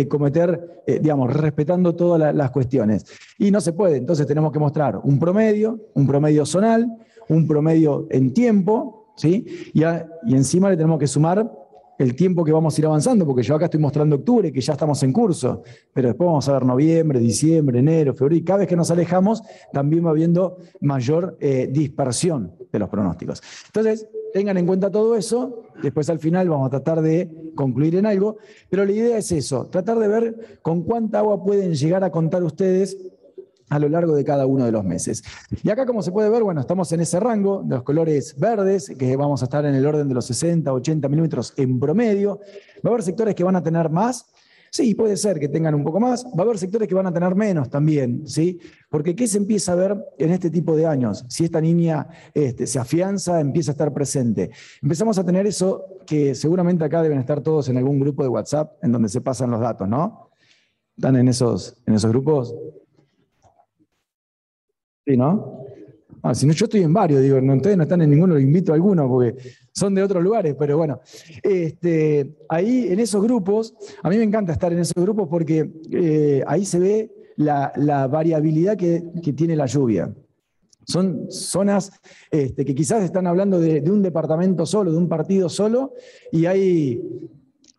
cometer, respetando todas las cuestiones? Y no se puede, entonces tenemos que mostrar un promedio zonal, un promedio en tiempo, ¿sí? Y encima le tenemos que sumar el tiempo que vamos a ir avanzando, porque yo acá estoy mostrando octubre, que ya estamos en curso, pero después vamos a ver noviembre, diciembre, enero, febrero, y cada vez que nos alejamos también va habiendo mayor dispersión de los pronósticos. Entonces, tengan en cuenta todo eso, después al final vamos a tratar de concluir en algo, pero la idea es eso, tratar de ver con cuánta agua pueden llegar a contar ustedes a lo largo de cada uno de los meses. Y acá, como se puede ver, bueno, estamos en ese rango de los colores verdes, que vamos a estar en el orden de los 60, 80 milímetros en promedio. Va a haber sectores que van a tener más, sí, puede ser que tengan un poco más. Va a haber sectores que van a tener menos también, ¿sí? Porque ¿qué se empieza a ver en este tipo de años? Si esta niña se afianza, empieza a estar presente. Empezamos a tener eso que seguramente acá deben estar todos en algún grupo de WhatsApp en donde se pasan los datos, ¿no? ¿Están en esos grupos? Sí, ¿no? Si no, yo estoy en varios, digo, no, ustedes no están en ninguno, los invito a alguno porque son de otros lugares, pero bueno. Ahí en esos grupos, a mí me encanta estar en esos grupos porque ahí se ve la variabilidad que tiene la lluvia. Son zonas que quizás están hablando de un departamento solo, de un partido solo, y hay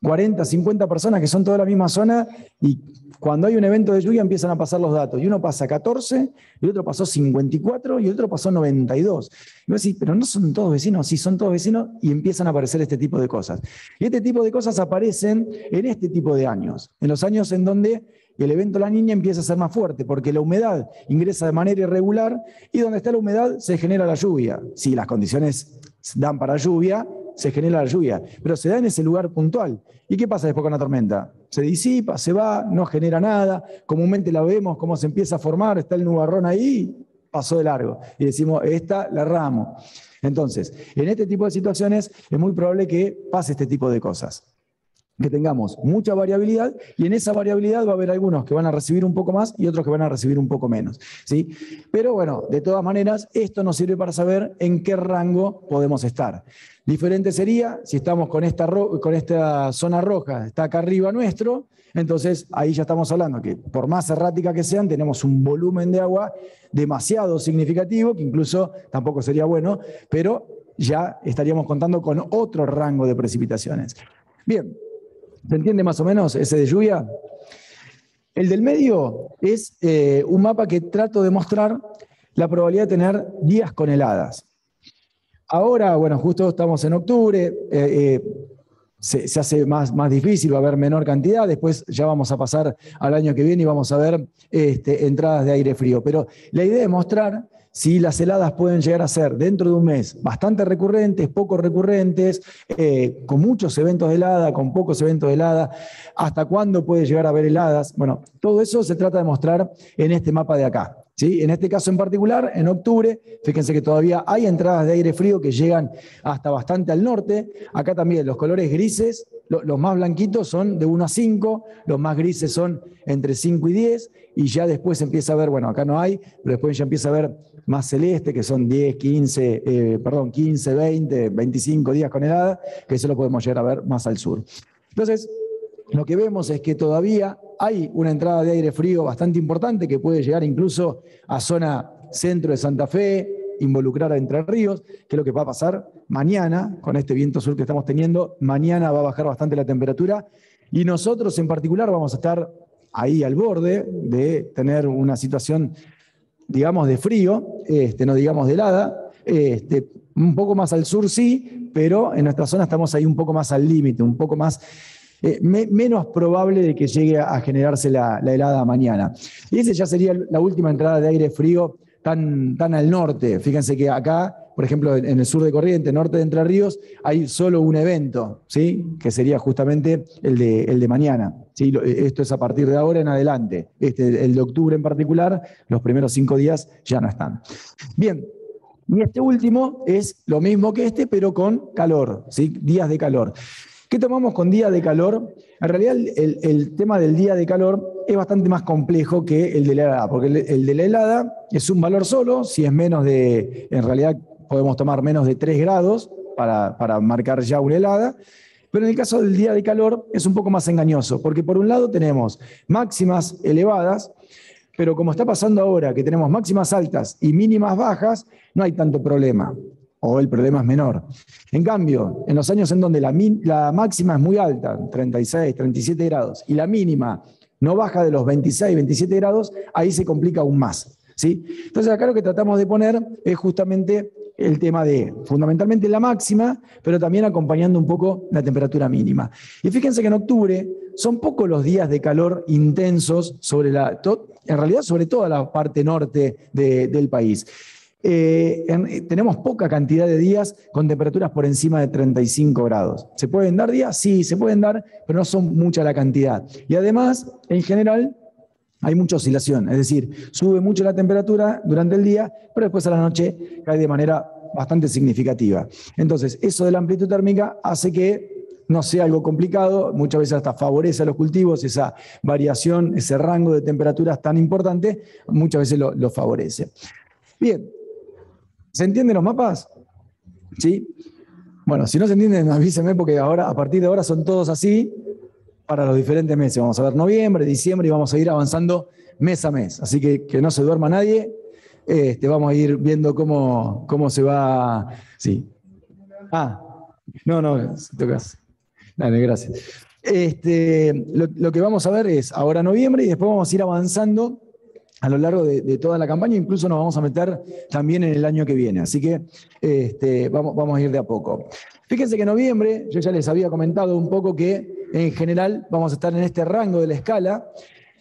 40, 50 personas que son toda la misma zona, y cuando hay un evento de lluvia empiezan a pasar los datos, y uno pasa 14, y el otro pasó 54, y el otro pasó 92. Y vos decís, pero no son todos vecinos. Sí, son todos vecinos, y empiezan a aparecer este tipo de cosas. Y este tipo de cosas aparecen en este tipo de años, en los años en donde el evento La Niña empieza a ser más fuerte, porque la humedad ingresa de manera irregular, y donde está la humedad se genera la lluvia. Si las condiciones dan para lluvia, se genera la lluvia, pero se da en ese lugar puntual. ¿Y qué pasa después con la tormenta? Se disipa, se va, no genera nada, comúnmente la vemos cómo se empieza a formar, está el nubarrón ahí, pasó de largo, y decimos, esta la erramos. Entonces, en este tipo de situaciones es muy probable que pase este tipo de cosas. que tengamos mucha variabilidad, y en esa variabilidad va a haber algunos que van a recibir un poco más y otros que van a recibir un poco menos, ¿sí? Pero bueno, de todas maneras, esto nos sirve para saber en qué rango podemos estar. Diferente sería si estamos con esta zona roja, está acá arriba nuestro, entonces ahí ya estamos hablando que por más errática que sean, tenemos un volumen de agua demasiado significativo, que incluso tampoco sería bueno, pero ya estaríamos contando con otro rango de precipitaciones. Bien, ¿se entiende más o menos ese de lluvia? El del medio es un mapa que trato de mostrar la probabilidad de tener días con heladas. Ahora, bueno, justo estamos en octubre, se hace más difícil, va a haber menor cantidad, después ya vamos a pasar al año que viene y vamos a ver entradas de aire frío. Pero la idea es mostrar si las heladas pueden llegar a ser dentro de un mes bastante recurrentes, poco recurrentes, con muchos eventos de helada, con pocos eventos de helada, hasta cuándo puede llegar a haber heladas. Bueno, todo eso se trata de mostrar en este mapa de acá, ¿sí? En este caso en particular, en octubre, fíjense que todavía hay entradas de aire frío que llegan hasta bastante al norte. Acá también los colores grises, los más blanquitos son de 1 a 5, los más grises son entre 5 y 10, y ya después empieza a ver, bueno, acá no hay, pero después ya empieza a ver más celeste, que son 15, 20, 25 días con helada, que eso lo podemos llegar a ver más al sur. Entonces, lo que vemos es que todavía hay una entrada de aire frío bastante importante que puede llegar incluso a zona centro de Santa Fe, involucrar a Entre Ríos, que es lo que va a pasar mañana con este viento sur que estamos teniendo. Mañana va a bajar bastante la temperatura y nosotros en particular vamos a estar ahí al borde de tener una situación, digamos, de frío, no digamos de helada, un poco más al sur sí, pero en nuestra zona estamos ahí un poco más al límite, un poco más, menos probable de que llegue a generarse la helada mañana. Y esa ya sería la última entrada de aire frío tan al norte. Fíjense que acá, por ejemplo, en el sur de Corrientes, norte de Entre Ríos, hay solo un evento, ¿sí? Que sería justamente el de mañana, ¿sí? Esto es a partir de ahora en adelante. El de octubre en particular, los primeros 5 días ya no están. Bien, y este último es lo mismo que pero con calor, ¿sí? Días de calor. ¿Qué tomamos con día de calor? En realidad el tema del día de calor es bastante más complejo que el de la helada, porque el de la helada es un valor solo, si es menos de, en realidad podemos tomar menos de 3 grados para marcar ya una helada, pero en el caso del día de calor es un poco más engañoso, porque por un lado tenemos máximas elevadas, pero como está pasando ahora, que tenemos máximas altas y mínimas bajas, no hay tanto problema, o el problema es menor. En cambio, en los años en donde la máxima es muy alta, 36, 37 grados, y la mínima no baja de los 26, 27 grados, ahí se complica aún más, ¿sí? Entonces acá lo que tratamos de poner es justamente el tema de, fundamentalmente la máxima, pero también acompañando un poco la temperatura mínima. Y fíjense que en octubre son pocos los días de calor intensos en realidad sobre toda la parte norte del país. Tenemos poca cantidad de días con temperaturas por encima de 35 grados. ¿Se pueden dar días? Sí, se pueden dar, pero no son mucha la cantidad. Y además, en general, hay mucha oscilación, es decir, sube mucho la temperatura durante el día, pero después a la noche cae de manera bastante significativa. Entonces, eso de la amplitud térmica hace que no sea algo complicado, muchas veces hasta favorece a los cultivos, esa variación, ese rango de temperaturas tan importante, muchas veces lo favorece. Bien. ¿Se entienden los mapas? ¿Sí? Bueno, si no se entienden, avísenme porque ahora, a partir de ahora son todos así para los diferentes meses. Vamos a ver noviembre, diciembre y vamos a ir avanzando mes a mes. Así que no se duerma nadie. Vamos a ir viendo cómo se va. Sí. No, tocas. Dale, gracias. Lo que vamos a ver es ahora noviembre y después vamos a ir avanzando a lo largo de toda la campaña, incluso nos vamos a meter también en el año que viene. Así que vamos a ir de a poco. Fíjense que en noviembre, yo ya les había comentado un poco que en general vamos a estar en este rango de la escala,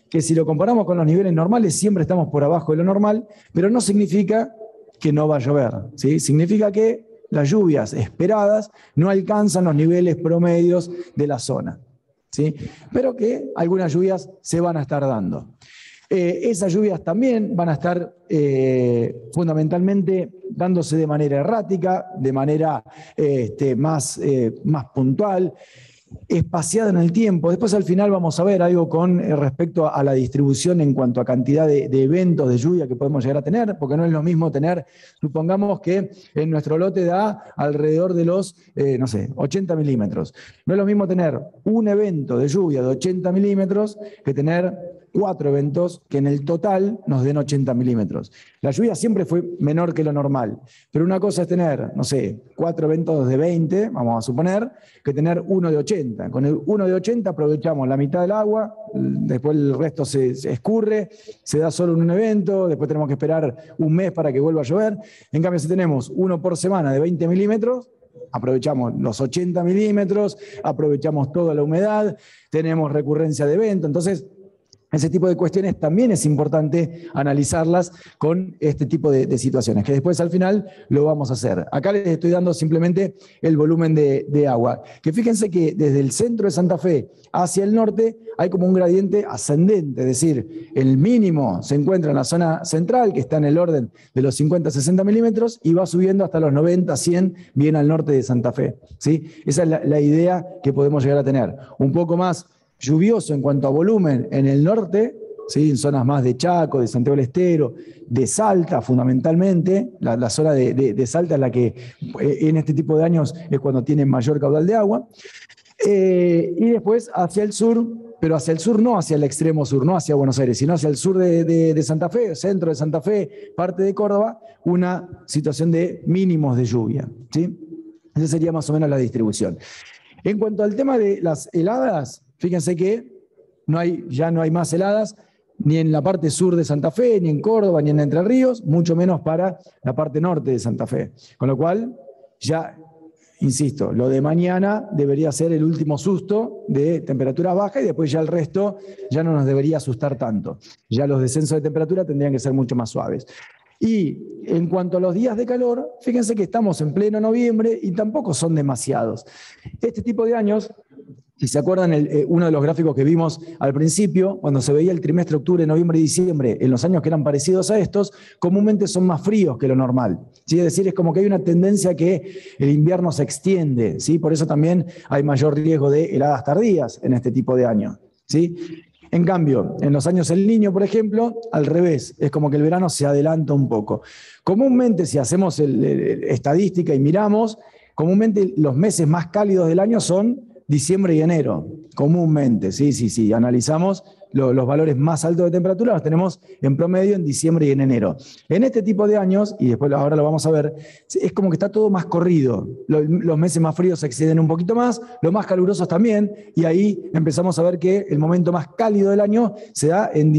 que si lo comparamos con los niveles normales, siempre estamos por abajo de lo normal, pero no significa que no va a llover, ¿sí? Significa que las lluvias esperadas no alcanzan los niveles promedios de la zona, ¿sí? Pero que algunas lluvias se van a estar dando. Esas lluvias también van a estar fundamentalmente dándose de manera errática, de manera más puntual. espaciada en el tiempo. Después al final vamos a ver algo con respecto a la distribución en cuanto a cantidad de eventos de lluvia que podemos llegar a tener, porque no es lo mismo tener, supongamos que en nuestro lote da alrededor de los, 80 milímetros. No es lo mismo tener un evento de lluvia de 80 milímetros que tener 4 eventos que en el total nos den 80 milímetros. La lluvia siempre fue menor que lo normal, pero una cosa es tener, 4 eventos de 20, vamos a suponer, que tener uno de 80. Con el uno de 80 aprovechamos la mitad del agua, después el resto se escurre, se da solo en un evento, después tenemos que esperar un mes para que vuelva a llover. En cambio, si tenemos uno por semana de 20 milímetros, aprovechamos los 80 milímetros, aprovechamos toda la humedad, tenemos recurrencia de evento. Entonces, ese tipo de cuestiones también es importante analizarlas con este tipo de situaciones, que después al final lo vamos a hacer. Acá les estoy dando simplemente el volumen de agua. Que fíjense que desde el centro de Santa Fe hacia el norte hay como un gradiente ascendente, es decir, el mínimo se encuentra en la zona central, que está en el orden de los 50-60 milímetros, y va subiendo hasta los 90-100 bien al norte de Santa Fe, ¿sí? Esa es la idea que podemos llegar a tener. Un poco más lluvioso en cuanto a volumen en el norte, ¿sí? En zonas más de Chaco, de Santiago del Estero, de Salta fundamentalmente. La zona de Salta es la que en este tipo de años es cuando tiene mayor caudal de agua. Y después hacia el sur, pero hacia el sur no hacia el extremo sur, no hacia Buenos Aires, sino hacia el sur de Santa Fe, centro de Santa Fe, parte de Córdoba, una situación de mínimos de lluvia, ¿sí? Esa sería más o menos la distribución. En cuanto al tema de las heladas, fíjense que ya no hay más heladas, ni en la parte sur de Santa Fe, ni en Córdoba, ni en Entre Ríos, mucho menos para la parte norte de Santa Fe. Con lo cual, ya, insisto, lo de mañana debería ser el último susto de temperaturas bajas y después ya el resto ya no nos debería asustar tanto. Ya los descensos de temperatura tendrían que ser mucho más suaves. Y en cuanto a los días de calor, fíjense que estamos en pleno noviembre y tampoco son demasiados. Este tipo de años, si se acuerdan, uno de los gráficos que vimos al principio, cuando se veía el trimestre octubre, noviembre y diciembre, en los años que eran parecidos a estos, comúnmente son más fríos que lo normal, ¿sí? Es decir, es como que hay una tendencia que el invierno se extiende, ¿sí? Por eso también hay mayor riesgo de heladas tardías en este tipo de años, ¿sí? En cambio, en los años El Niño, por ejemplo, al revés, es como que el verano se adelanta un poco. Comúnmente, si hacemos estadística y miramos, comúnmente los meses más cálidos del año son diciembre y enero, comúnmente, sí, analizamos los valores más altos de temperatura, los tenemos en promedio en diciembre y en enero. En este tipo de años, y después ahora lo vamos a ver, es como que está todo más corrido. Los meses más fríos se exceden un poquito más, los más calurosos también, y ahí empezamos a ver que el momento más cálido del año se da en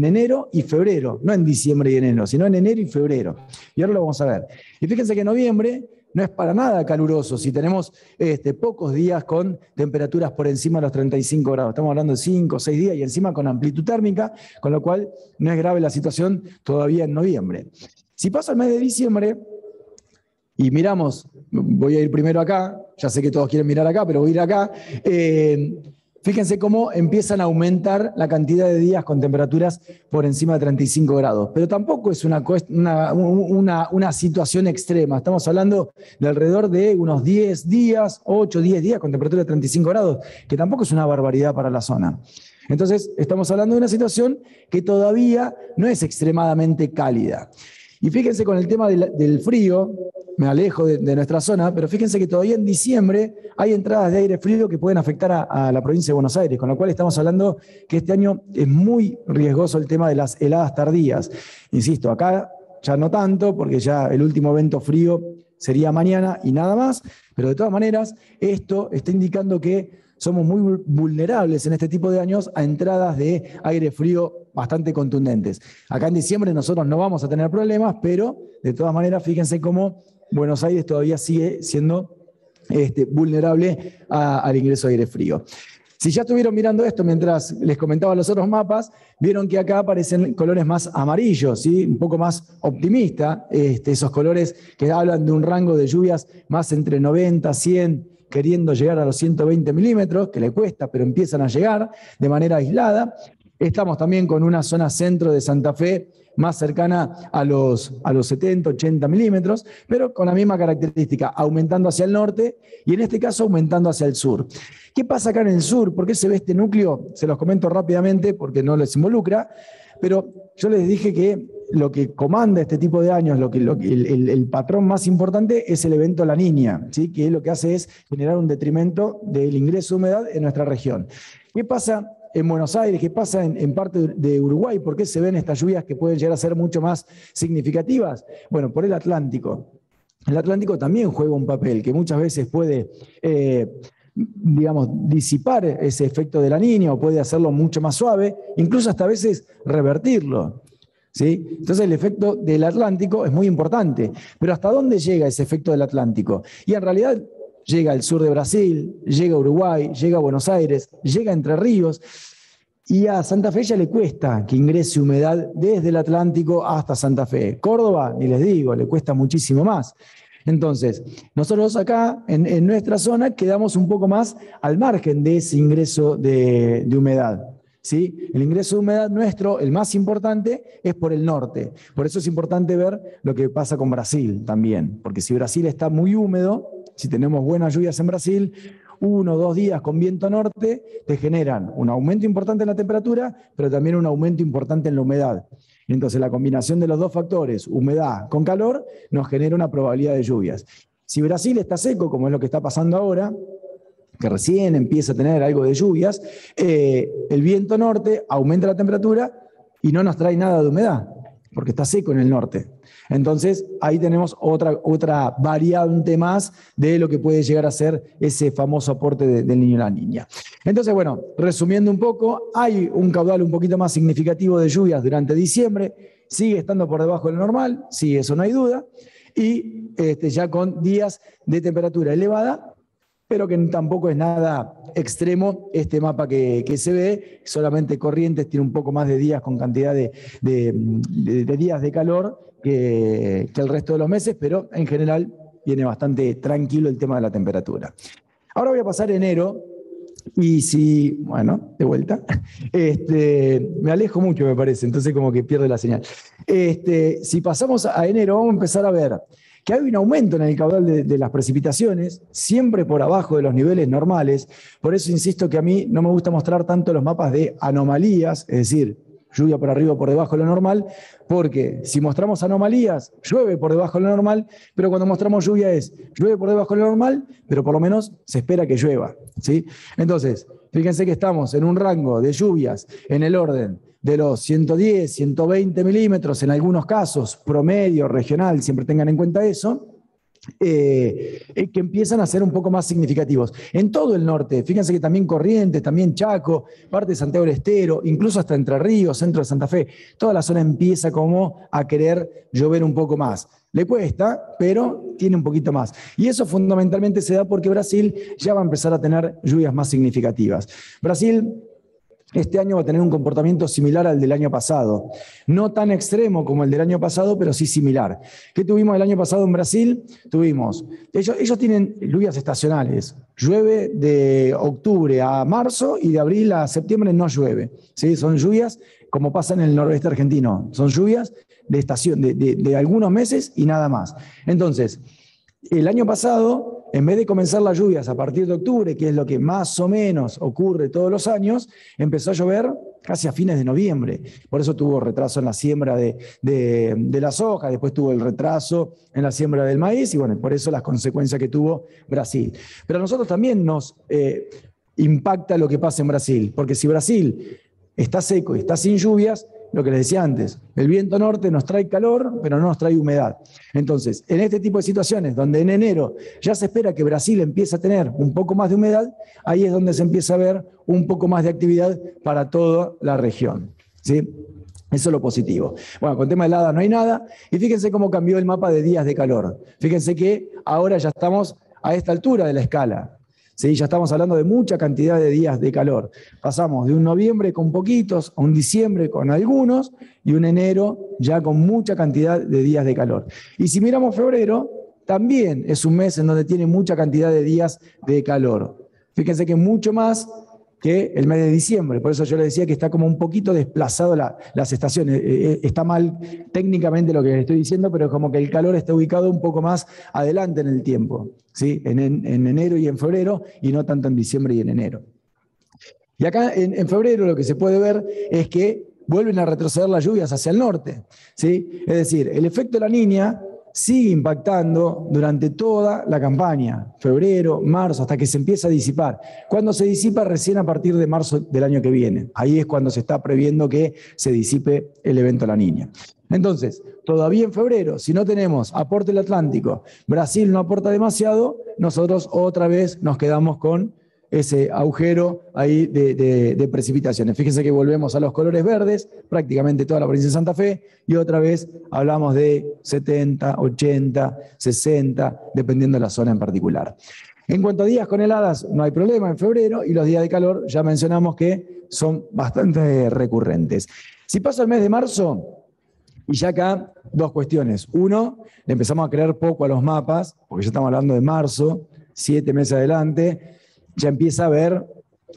enero y febrero, no en diciembre y enero, sino en enero y febrero. Y ahora lo vamos a ver. Y fíjense que en noviembre no es para nada caluroso, si tenemos pocos días con temperaturas por encima de los 35 grados. Estamos hablando de 5 o 6 días y encima con amplitud térmica, con lo cual no es grave la situación todavía en noviembre. Si paso al mes de diciembre y miramos, voy a ir primero acá, ya sé que todos quieren mirar acá, pero voy a ir acá. Fíjense cómo empiezan a aumentar la cantidad de días con temperaturas por encima de 35 grados. Pero tampoco es una situación extrema. Estamos hablando de alrededor de unos 10 días, 8, 10 días con temperatura de 35 grados, que tampoco es una barbaridad para la zona. Entonces, estamos hablando de una situación que todavía no es extremadamente cálida. Y fíjense con el tema del frío, me alejo de nuestra zona, pero fíjense que todavía en diciembre hay entradas de aire frío que pueden afectar a la provincia de Buenos Aires, con lo cual estamos hablando que este año es muy riesgoso el tema de las heladas tardías. Insisto, acá ya no tanto, porque ya el último evento frío sería mañana y nada más, pero de todas maneras esto está indicando que somos muy vulnerables en este tipo de años a entradas de aire frío bastante contundentes. Acá en diciembre nosotros no vamos a tener problemas, pero de todas maneras fíjense cómo Buenos Aires todavía sigue siendo vulnerable al ingreso de aire frío. Si ya estuvieron mirando esto mientras les comentaba los otros mapas, vieron que acá aparecen colores más amarillos, ¿sí? Un poco más optimista, esos colores que hablan de un rango de lluvias más entre 90, 100, queriendo llegar a los 120 milímetros, que le cuesta, pero empiezan a llegar de manera aislada. Estamos también con una zona centro de Santa Fe más cercana a los 70, 80 milímetros, pero con la misma característica, aumentando hacia el norte y en este caso aumentando hacia el sur. ¿Qué pasa acá en el sur? ¿Por qué se ve este núcleo? Se los comento rápidamente porque no les involucra, pero yo les dije que lo que comanda este tipo de años, el patrón más importante es el evento La Niña, ¿sí? Que lo que hace es generar un detrimento del ingreso de humedad en nuestra región. ¿Qué pasa en Buenos Aires? ¿Qué pasa en parte de Uruguay? ¿Por qué se ven estas lluvias que pueden llegar a ser mucho más significativas? Bueno, por el Atlántico. El Atlántico también juega un papel que muchas veces puede, digamos, disipar ese efecto de La Niña o puede hacerlo mucho más suave, incluso hasta a veces revertirlo. ¿Sí? Entonces el efecto del Atlántico es muy importante. Pero ¿hasta dónde llega ese efecto del Atlántico? Y en realidad llega al sur de Brasil, llega a Uruguay, llega a Buenos Aires, llega a Entre Ríos, y a Santa Fe ya le cuesta que ingrese humedad desde el Atlántico hasta Santa Fe. Córdoba, ni les digo, le cuesta muchísimo más. Entonces, nosotros acá, en nuestra zona, quedamos un poco más al margen de ese ingreso de humedad. ¿Sí? El ingreso de humedad nuestro, el más importante, es por el norte. Por eso es importante ver lo que pasa con Brasil también, porque si Brasil está muy húmedo, si tenemos buenas lluvias en Brasil, 1 o 2 días con viento norte te generan un aumento importante en la temperatura, pero también un aumento importante en la humedad. Entonces la combinación de los dos factores, humedad con calor, nos genera una probabilidad de lluvias. Si Brasil está seco, como es lo que está pasando ahora, que recién empieza a tener algo de lluvias, el viento norte aumenta la temperatura y no nos trae nada de humedad, porque está seco en el norte. Entonces, ahí tenemos otra variante más de lo que puede llegar a ser ese famoso aporte del Niño y la Niña. Entonces, bueno, resumiendo un poco, hay un caudal un poquito más significativo de lluvias durante diciembre, sigue estando por debajo de lo normal, sí, eso no hay duda, y ya con días de temperatura elevada, pero que tampoco es nada extremo este mapa que se ve, solamente Corrientes tiene un poco más de días con cantidad de días de calor que el resto de los meses, pero en general viene bastante tranquilo el tema de la temperatura. Ahora voy a pasar a enero, y si, bueno, de vuelta, me alejo mucho me parece, entonces como que pierdo la señal. Si pasamos a enero, vamos a empezar a ver que hay un aumento en el caudal de las precipitaciones, siempre por abajo de los niveles normales. Por eso insisto que a mí no me gusta mostrar tanto los mapas de anomalías, es decir, lluvia por arriba o por debajo de lo normal, porque si mostramos anomalías, llueve por debajo de lo normal, pero cuando mostramos lluvia llueve por debajo de lo normal, pero por lo menos se espera que llueva, ¿sí? Entonces, fíjense que estamos en un rango de lluvias en el orden de los 110, 120 milímetros, en algunos casos, promedio, regional, siempre tengan en cuenta eso, que empiezan a ser un poco más significativos. En todo el norte, fíjense que también Corrientes, también Chaco, parte de Santiago del Estero, incluso hasta Entre Ríos, centro de Santa Fe, toda la zona empieza como a querer llover un poco más. Le cuesta, pero tiene un poquito más. Y eso fundamentalmente se da porque Brasil ya va a empezar a tener lluvias más significativas. Brasil este año va a tener un comportamiento similar al del año pasado. No tan extremo como el del año pasado, pero sí similar. ¿Qué tuvimos el año pasado en Brasil? Ellos tienen lluvias estacionales. Llueve de octubre a marzo y de abril a septiembre no llueve. ¿Sí? Son lluvias como pasa en el noroeste argentino. Son lluvias de estación, de algunos meses y nada más. Entonces, el año pasado, en vez de comenzar las lluvias a partir de octubre, que es lo que más o menos ocurre todos los años, empezó a llover casi a fines de noviembre. Por eso tuvo retraso en la siembra de la soja, después tuvo el retraso en la siembra del maíz, y bueno, por eso las consecuencias que tuvo Brasil. Pero a nosotros también nos impacta lo que pasa en Brasil, porque si Brasil está seco y está sin lluvias, lo que les decía antes, el viento norte nos trae calor, pero no nos trae humedad. Entonces, en este tipo de situaciones, donde en enero ya se espera que Brasil empiece a tener un poco más de humedad, ahí es donde se empieza a ver un poco más de actividad para toda la región, ¿sí? Eso es lo positivo. Bueno, con tema de helada no hay nada, y fíjense cómo cambió el mapa de días de calor. Fíjense que ahora ya estamos a esta altura de la escala. ¿Sí? Ya estamos hablando de mucha cantidad de días de calor. Pasamos de un noviembre con poquitos a un diciembre con algunos y un enero ya con mucha cantidad de días de calor. Y si miramos febrero, también es un mes en donde tiene mucha cantidad de días de calor. Fíjense que mucho más que el mes de diciembre. Por eso yo le decía que está como un poquito desplazado las estaciones. Está mal técnicamente lo que les estoy diciendo, pero como que el calor está ubicado un poco más adelante en el tiempo, ¿sí? En enero y en febrero, y no tanto en diciembre y en enero. Y acá en febrero lo que se puede ver es que vuelven a retroceder las lluvias hacia el norte, ¿sí? Es decir, el efecto de la Niña sigue impactando durante toda la campaña, febrero, marzo, hasta que se empieza a disipar. Cuando se disipa recién a partir de marzo del año que viene. Ahí es cuando se está previendo que se disipe el evento La Niña. Entonces, todavía en febrero, si no tenemos aporte del Atlántico, Brasil no aporta demasiado, nosotros otra vez nos quedamos con ese agujero ahí de precipitaciones. Fíjense que volvemos a los colores verdes, prácticamente toda la provincia de Santa Fe, y otra vez hablamos de 70, 80, 60, dependiendo de la zona en particular. En cuanto a días con heladas, no hay problema en febrero, y los días de calor ya mencionamos que son bastante recurrentes. Si pasa el mes de marzo, y ya acá dos cuestiones. Uno, le empezamos a creer poco a los mapas, porque ya estamos hablando de marzo, 7 meses adelante, ya empieza a haber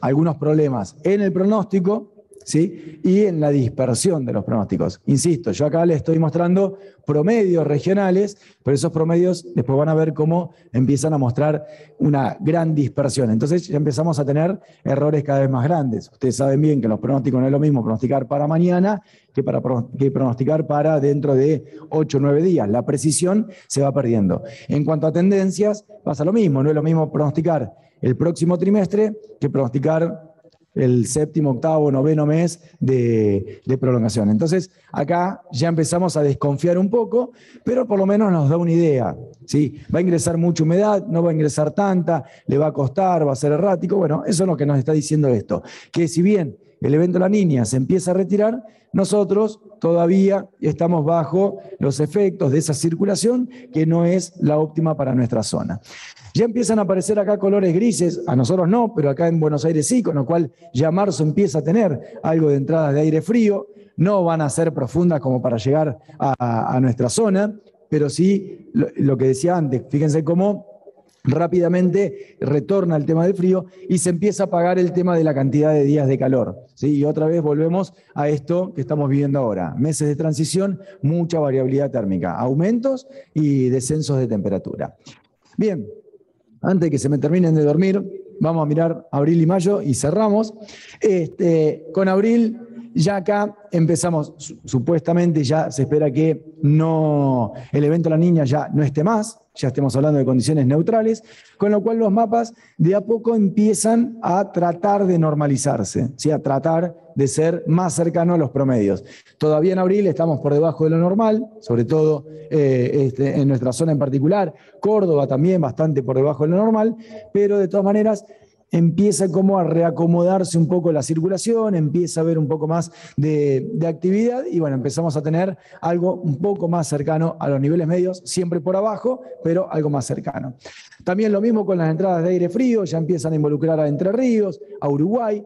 algunos problemas en el pronóstico, ¿sí? Y en la dispersión de los pronósticos. Insisto, yo acá les estoy mostrando promedios regionales, pero esos promedios después van a ver cómo empiezan a mostrar una gran dispersión. Entonces ya empezamos a tener errores cada vez más grandes. Ustedes saben bien que los pronósticos no es lo mismo pronosticar para mañana que pronosticar para dentro de 8 o 9 días. La precisión se va perdiendo. En cuanto a tendencias, pasa lo mismo. No es lo mismo pronosticar el próximo trimestre que pronosticar el séptimo, octavo, noveno mes de prolongación. Entonces, acá ya empezamos a desconfiar un poco, pero por lo menos nos da una idea, ¿sí? ¿Va a ingresar mucha humedad? ¿No va a ingresar tanta? ¿Le va a costar? ¿Va a ser errático? Bueno, eso es lo que nos está diciendo esto. Que si bien el evento La Niña se empieza a retirar, nosotros todavía estamos bajo los efectos de esa circulación que no es la óptima para nuestra zona. Ya empiezan a aparecer acá colores grises, a nosotros no, pero acá en Buenos Aires sí, con lo cual ya marzo empieza a tener algo de entradas de aire frío. No van a ser profundas como para llegar a nuestra zona, pero sí lo que decía antes, fíjense cómo rápidamente retorna el tema del frío y se empieza a apagar el tema de la cantidad de días de calor, ¿sí? Y otra vez volvemos a esto que estamos viviendo ahora. Meses de transición, mucha variabilidad térmica, aumentos y descensos de temperatura. Bien, antes de que se me terminen de dormir, vamos a mirar abril y mayo y cerramos. Con abril ya acá empezamos, supuestamente ya se espera que el evento La Niña ya no esté más, ya estemos hablando de condiciones neutrales, con lo cual los mapas de a poco empiezan a tratar de normalizarse, ¿sí? A tratar de ser más cercanos a los promedios. Todavía en abril estamos por debajo de lo normal, sobre todo en nuestra zona en particular, Córdoba también bastante por debajo de lo normal, pero de todas maneras empieza como a reacomodarse un poco la circulación, empieza a haber un poco más de actividad y bueno, empezamos a tener algo un poco más cercano a los niveles medios, siempre por abajo, pero algo más cercano. También lo mismo con las entradas de aire frío, ya empiezan a involucrar a Entre Ríos, a Uruguay.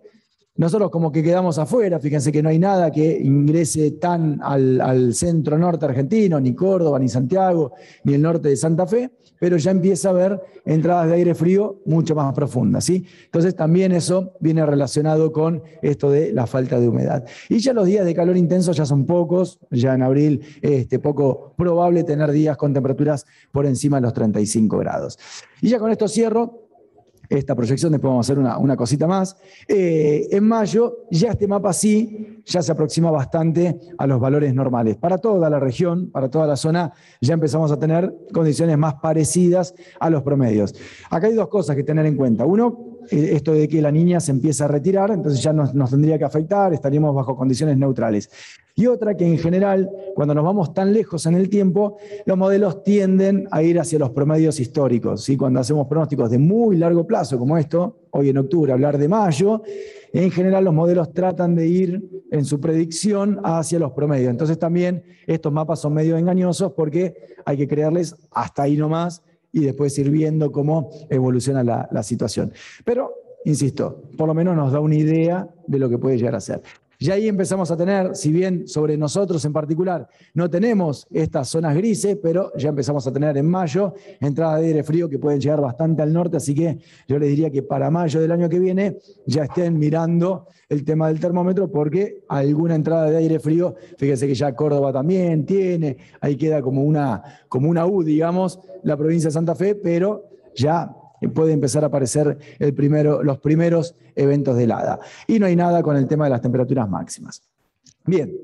Nosotros como que quedamos afuera, fíjense que no hay nada que ingrese tan al centro norte argentino, ni Córdoba, ni Santiago, ni el norte de Santa Fe, pero ya empieza a haber entradas de aire frío mucho más profundas, ¿sí? Entonces también eso viene relacionado con esto de la falta de humedad. Y ya los días de calor intenso ya son pocos, ya en abril poco probable tener días con temperaturas por encima de los 35 grados. Y ya con esto cierro esta proyección, después vamos a hacer una cosita más. En mayo ya este mapa sí, ya se aproxima bastante a los valores normales. Para toda la región, para toda la zona, ya empezamos a tener condiciones más parecidas a los promedios. Acá hay dos cosas que tener en cuenta. Uno, esto de que La Niña se empieza a retirar, entonces ya nos tendría que afectar, estaríamos bajo condiciones neutrales. Y otra que en general, cuando nos vamos tan lejos en el tiempo, los modelos tienden a ir hacia los promedios históricos, ¿sí? Cuando hacemos pronósticos de muy largo plazo, como esto, hoy en octubre hablar de mayo, en general los modelos tratan de ir en su predicción hacia los promedios. Entonces también estos mapas son medio engañosos porque hay que creerles hasta ahí nomás y después ir viendo cómo evoluciona la situación. Pero, insisto, por lo menos nos da una idea de lo que puede llegar a ser. Y ahí empezamos a tener, si bien sobre nosotros en particular no tenemos estas zonas grises, pero ya empezamos a tener en mayo entradas de aire frío que pueden llegar bastante al norte, así que yo les diría que para mayo del año que viene ya estén mirando el tema del termómetro, porque alguna entrada de aire frío, fíjense que ya Córdoba también tiene, ahí queda como una U, digamos, la provincia de Santa Fe, pero ya puede empezar a aparecer los primeros eventos de helada. Y no hay nada con el tema de las temperaturas máximas. Bien,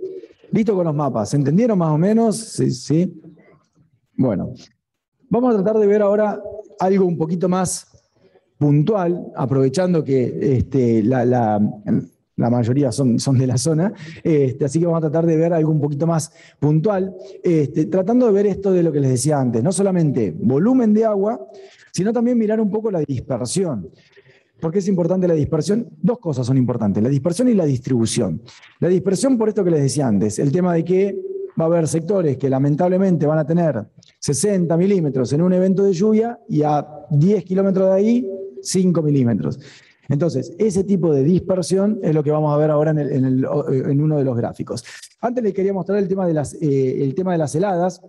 listo con los mapas. ¿Se entendieron más o menos? Sí, sí. Bueno, vamos a tratar de ver ahora algo un poquito más puntual, aprovechando que la mayoría son de la zona, así que vamos a tratar de ver algo un poquito más puntual, tratando de ver esto de lo que les decía antes, no solamente volumen de agua, sino también mirar un poco la dispersión. ¿Por qué es importante la dispersión? Dos cosas son importantes, la dispersión y la distribución. La dispersión por esto que les decía antes, el tema de que va a haber sectores que lamentablemente van a tener 60 milímetros en un evento de lluvia y a 10 kilómetros de ahí 5 milímetros. Entonces, ese tipo de dispersión es lo que vamos a ver ahora en uno de los gráficos. Antes les quería mostrar el tema de las heladas,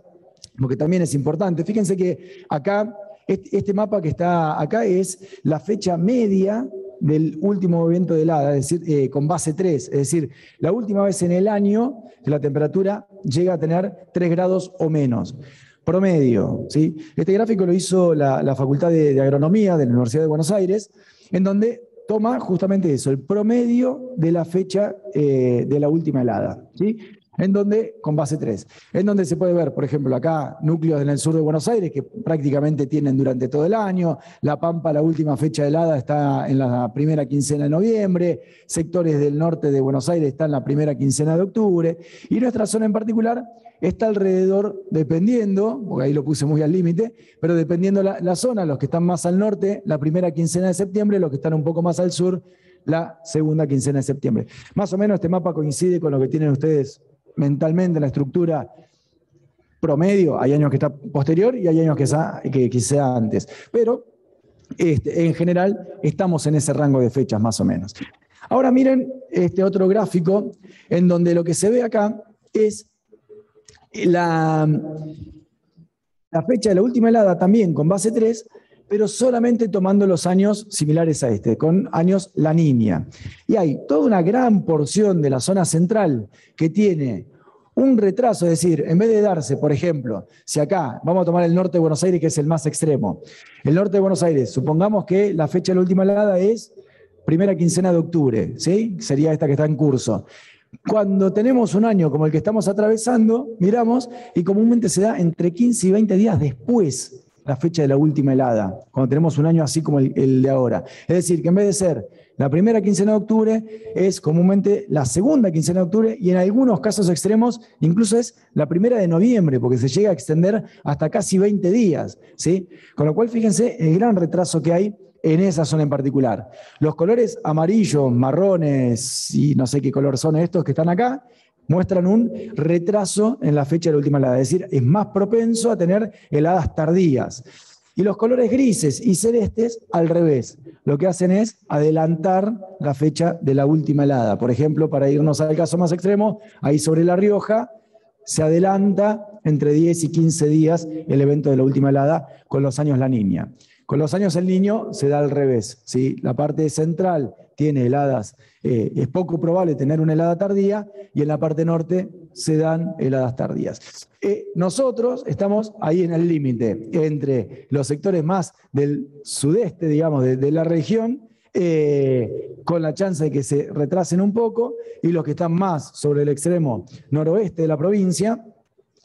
porque también es importante. Fíjense que acá, este mapa que está acá es la fecha media del último evento de helada, es decir, con base 3, es decir, la última vez en el año que la temperatura llega a tener 3 grados o menos. Promedio, ¿sí? Este gráfico lo hizo la Facultad de Agronomía de la Universidad de Buenos Aires, en donde toma justamente eso, el promedio de la fecha de la última helada, ¿sí? En donde, con base 3, en donde se puede ver, por ejemplo, acá núcleos en el sur de Buenos Aires que prácticamente tienen durante todo el año, La Pampa, la última fecha helada está en la primera quincena de noviembre, sectores del norte de Buenos Aires están en la primera quincena de octubre, y nuestra zona en particular está alrededor, dependiendo, porque ahí lo puse muy al límite, pero dependiendo la zona, los que están más al norte, la primera quincena de septiembre, los que están un poco más al sur, la segunda quincena de septiembre. Más o menos este mapa coincide con lo que tienen ustedes mentalmente, la estructura promedio. Hay años que está posterior y hay años que sea antes. Pero en general estamos en ese rango de fechas más o menos. Ahora miren este otro gráfico en donde lo que se ve acá es la fecha de la última helada también con base 3, pero solamente tomando los años similares a con años La Niña. Y hay toda una gran porción de la zona central que tiene un retraso, es decir, en vez de darse, por ejemplo, si acá, vamos a tomar el norte de Buenos Aires, que es el más extremo, el norte de Buenos Aires, supongamos que la fecha de la última helada es primera quincena de octubre, ¿sí? Sería esta que está en curso. Cuando tenemos un año como el que estamos atravesando, miramos, y comúnmente se da entre 15 y 20 días después la fecha de la última helada, cuando tenemos un año así como el de ahora. Es decir, que en vez de ser la primera quincena de octubre, es comúnmente la segunda quincena de octubre, y en algunos casos extremos incluso es la primera de noviembre, porque se llega a extender hasta casi 20 días, ¿sí? Con lo cual, fíjense el gran retraso que hay en esa zona en particular. Los colores amarillos, marrones y no sé qué color son estos que están acá, muestran un retraso en la fecha de la última helada, es decir, es más propenso a tener heladas tardías. Y los colores grises y celestes, al revés, lo que hacen es adelantar la fecha de la última helada. Por ejemplo, para irnos al caso más extremo, ahí sobre La Rioja, se adelanta entre 10 y 15 días el evento de la última helada con los años La Niña. Con los años El Niño se da al revés, ¿sí? La parte central tiene heladas, es poco probable tener una helada tardía, y en la parte norte se dan heladas tardías. Nosotros estamos ahí en el límite entre los sectores más del sudeste, digamos, de la región, con la chance de que se retrasen un poco, y los que están más sobre el extremo noroeste de la provincia,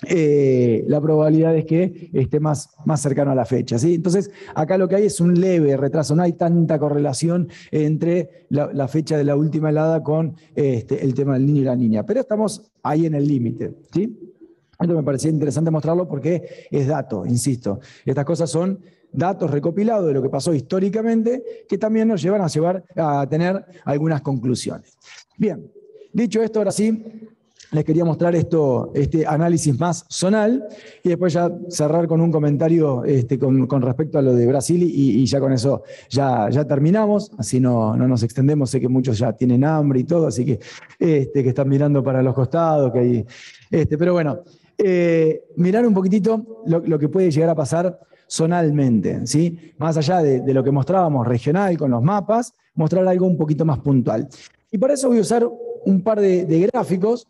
la probabilidad es que esté más cercano a la fecha, ¿sí? Entonces, acá lo que hay es un leve retraso, no hay tanta correlación entre la fecha de la última helada con el tema del Niño y la Niña, pero estamos ahí en el límite, ¿sí? Esto me parecía interesante mostrarlo porque es dato, insisto. Estas cosas son datos recopilados de lo que pasó históricamente, que también nos llevan a tener algunas conclusiones. Bien, dicho esto, ahora sí, les quería mostrar este análisis más zonal y después ya cerrar con un comentario con respecto a lo de Brasil y ya con eso ya terminamos, así no nos extendemos. Sé que muchos ya tienen hambre y todo, así que están mirando para los costados, que hay, pero bueno, mirar un poquitito lo que puede llegar a pasar zonalmente, ¿sí? Más allá de lo que mostrábamos regional con los mapas, mostrar algo un poquito más puntual. Y para eso voy a usar un par de gráficos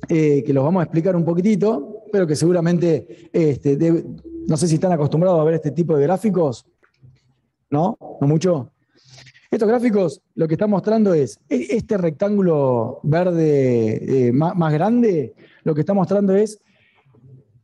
que los vamos a explicar un poquitito, pero que seguramente, no sé si están acostumbrados a ver este tipo de gráficos, ¿no? ¿No mucho? Estos gráficos lo que están mostrando es, este rectángulo verde más grande, lo que está mostrando es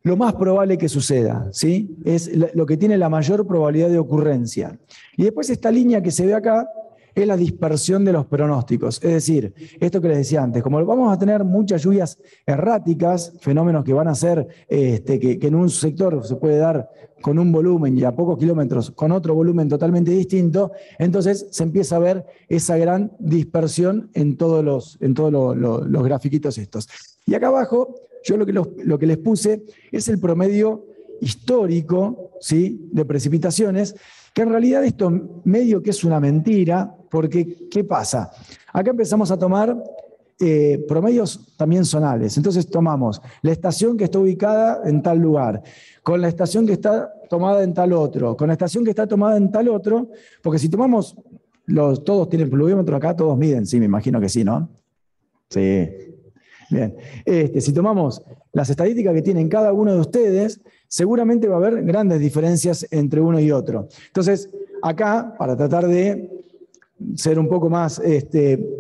lo más probable que suceda, ¿sí? Es lo que tiene la mayor probabilidad de ocurrencia. Y después esta línea que se ve acá es la dispersión de los pronósticos. Es decir, esto que les decía antes, como vamos a tener muchas lluvias erráticas, fenómenos que van a ser, que en un sector se puede dar con un volumen y a pocos kilómetros con otro volumen totalmente distinto, entonces se empieza a ver esa gran dispersión en todos los grafiquitos estos. Y acá abajo, yo lo que les puse es el promedio histórico, ¿sí?, de precipitaciones, que en realidad esto medio que es una mentira, porque ¿qué pasa? Acá empezamos a tomar promedios también zonales. Entonces tomamos la estación que está ubicada en tal lugar, con la estación que está tomada en tal otro, con la estación que está tomada en tal otro, porque si tomamos, todos tienen pluviómetro acá, todos miden, sí, me imagino que sí, ¿no? Sí. Bien. Si tomamos las estadísticas que tienen cada uno de ustedes, seguramente va a haber grandes diferencias entre uno y otro. Entonces, acá, para tratar de ser un poco más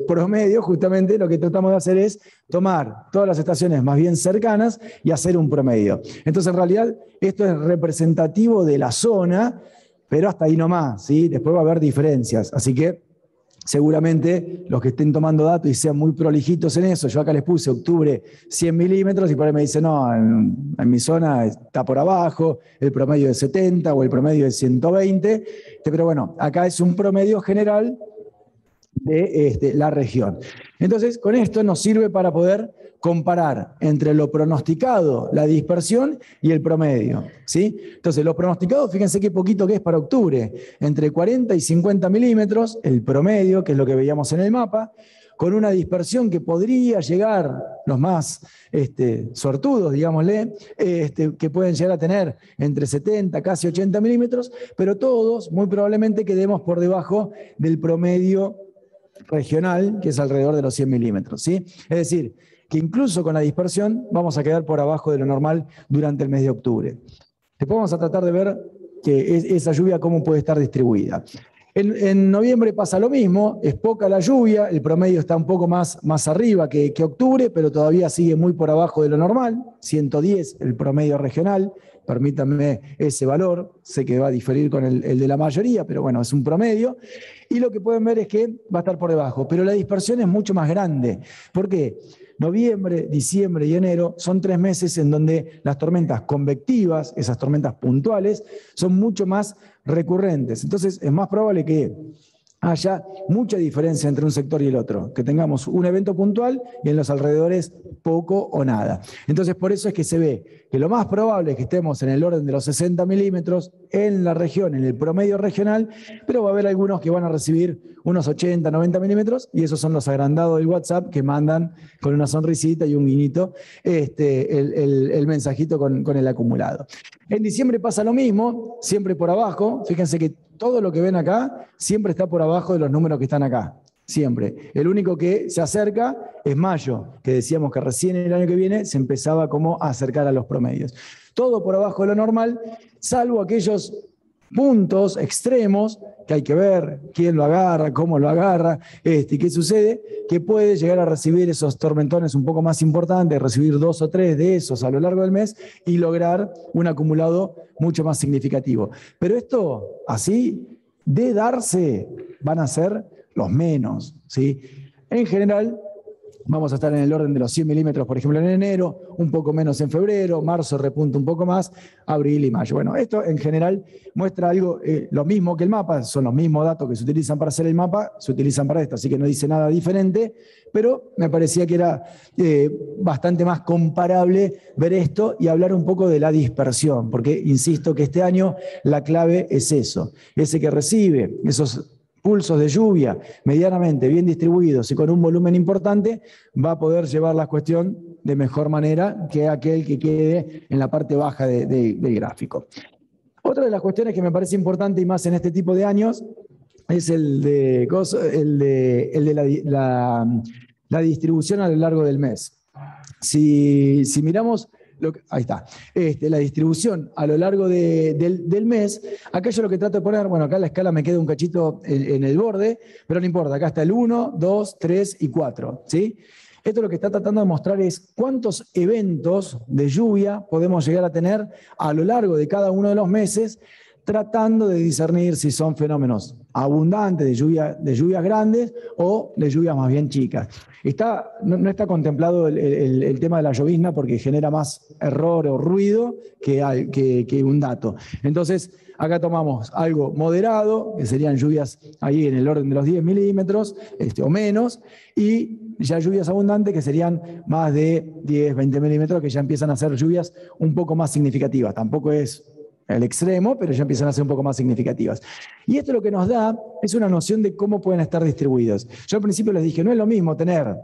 promedio, justamente lo que tratamos de hacer es tomar todas las estaciones más bien cercanas y hacer un promedio. Entonces, en realidad, esto es representativo de la zona, pero hasta ahí nomás, ¿sí? Después va a haber diferencias. Así que, seguramente los que estén tomando datos y sean muy prolijitos en eso, yo acá les puse octubre 100 milímetros y por ahí me dicen, no, en mi zona está por abajo, el promedio es 70 o el promedio es 120, pero bueno, acá es un promedio general de la región. Entonces, con esto nos sirve para poder comparar entre lo pronosticado, la dispersión y el promedio, ¿sí? Entonces, lo pronosticado, fíjense qué poquito que es para octubre, entre 40 y 50 milímetros, el promedio, que es lo que veíamos en el mapa, con una dispersión que podría llegar, los más sortudos, digámosle, que pueden llegar a tener entre 70, casi 80 milímetros, pero todos muy probablemente quedemos por debajo del promedio regional, que es alrededor de los 100 milímetros, ¿sí? Es decir, que incluso con la dispersión vamos a quedar por abajo de lo normal durante el mes de octubre. Después vamos a tratar de ver que esa lluvia cómo puede estar distribuida. En noviembre pasa lo mismo, es poca la lluvia, el promedio está un poco más arriba que octubre, pero todavía sigue muy por abajo de lo normal, 110 el promedio regional, permítanme ese valor, sé que va a diferir con el de la mayoría, pero bueno, es un promedio, y lo que pueden ver es que va a estar por debajo, pero la dispersión es mucho más grande. ¿Por qué? Noviembre, diciembre y enero son 3 meses en donde las tormentas convectivas, esas tormentas puntuales, son mucho más recurrentes. Entonces es más probable que haya mucha diferencia entre un sector y el otro, que tengamos un evento puntual y en los alrededores poco o nada. Entonces por eso es que se ve que lo más probable es que estemos en el orden de los 60 milímetros en la región, en el promedio regional, pero va a haber algunos que van a recibir unos 80, 90 milímetros y esos son los agrandados del WhatsApp que mandan con una sonrisita y un guiñito el mensajito con el acumulado. En diciembre pasa lo mismo, siempre por abajo. Fíjense que todo lo que ven acá siempre está por abajo de los números que están acá. Siempre. El único que se acerca es mayo, que decíamos que recién el año que viene se empezaba como a acercar a los promedios. Todo por abajo de lo normal, salvo aquellos puntos extremos que hay que ver quién lo agarra, cómo lo agarra, qué sucede, que puede llegar a recibir esos tormentones un poco más importantes, recibir 2 o 3 de esos a lo largo del mes y lograr un acumulado mucho más significativo. Pero esto, así, de darse, van a ser los menos, ¿sí? En general, Vamos a estar en el orden de los 100 milímetros, por ejemplo, en enero, un poco menos en febrero, marzo repunta un poco más, abril y mayo. Bueno, esto en general muestra algo, lo mismo que el mapa, son los mismos datos que se utilizan para hacer el mapa, se utilizan para esto, así que no dice nada diferente, pero me parecía que era bastante más comparable ver esto y hablar un poco de la dispersión, porque insisto que este año la clave es eso, ese que recibe esos pulsos de lluvia medianamente bien distribuidos y con un volumen importante, va a poder llevar la cuestión de mejor manera que aquel que quede en la parte baja del gráfico. Otra de las cuestiones que me parece importante y más en este tipo de años es el de la distribución a lo largo del mes. Si miramos ahí está. La distribución a lo largo del mes, acá yo lo que trato de poner, bueno, acá la escala me queda un cachito en el borde, pero no importa, acá está el 1, 2, 3 y 4, ¿sí? Esto lo que está tratando de mostrar es cuántos eventos de lluvia podemos llegar a tener a lo largo de cada uno de los meses, tratando de discernir si son fenómenos abundantes de lluvias grandes o de lluvias más bien chicas. No está contemplado el tema de la llovizna porque genera más error o ruido que un dato. Entonces, acá tomamos algo moderado, que serían lluvias ahí en el orden de los 10 milímetros o menos, y ya lluvias abundantes que serían más de 10, 20 milímetros, que ya empiezan a ser lluvias un poco más significativas. Tampoco es el extremo, pero ya empiezan a ser un poco más significativas. Y esto lo que nos da es una noción de cómo pueden estar distribuidos. Yo al principio les dije, no es lo mismo tener,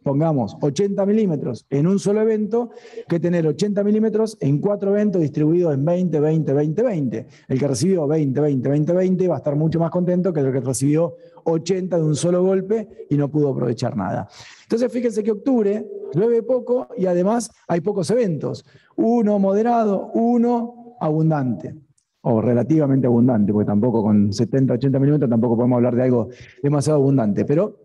pongamos, 80 milímetros en un solo evento que tener 80 milímetros en 4 eventos distribuidos en 20, 20, 20, 20. El que recibió 20, 20, 20, 20 va a estar mucho más contento que el que recibió 80 de un solo golpe y no pudo aprovechar nada. Entonces fíjense que octubre llueve poco y además hay pocos eventos. Uno moderado, uno abundante, o relativamente abundante, porque tampoco con 70, 80 milímetros tampoco podemos hablar de algo demasiado abundante, pero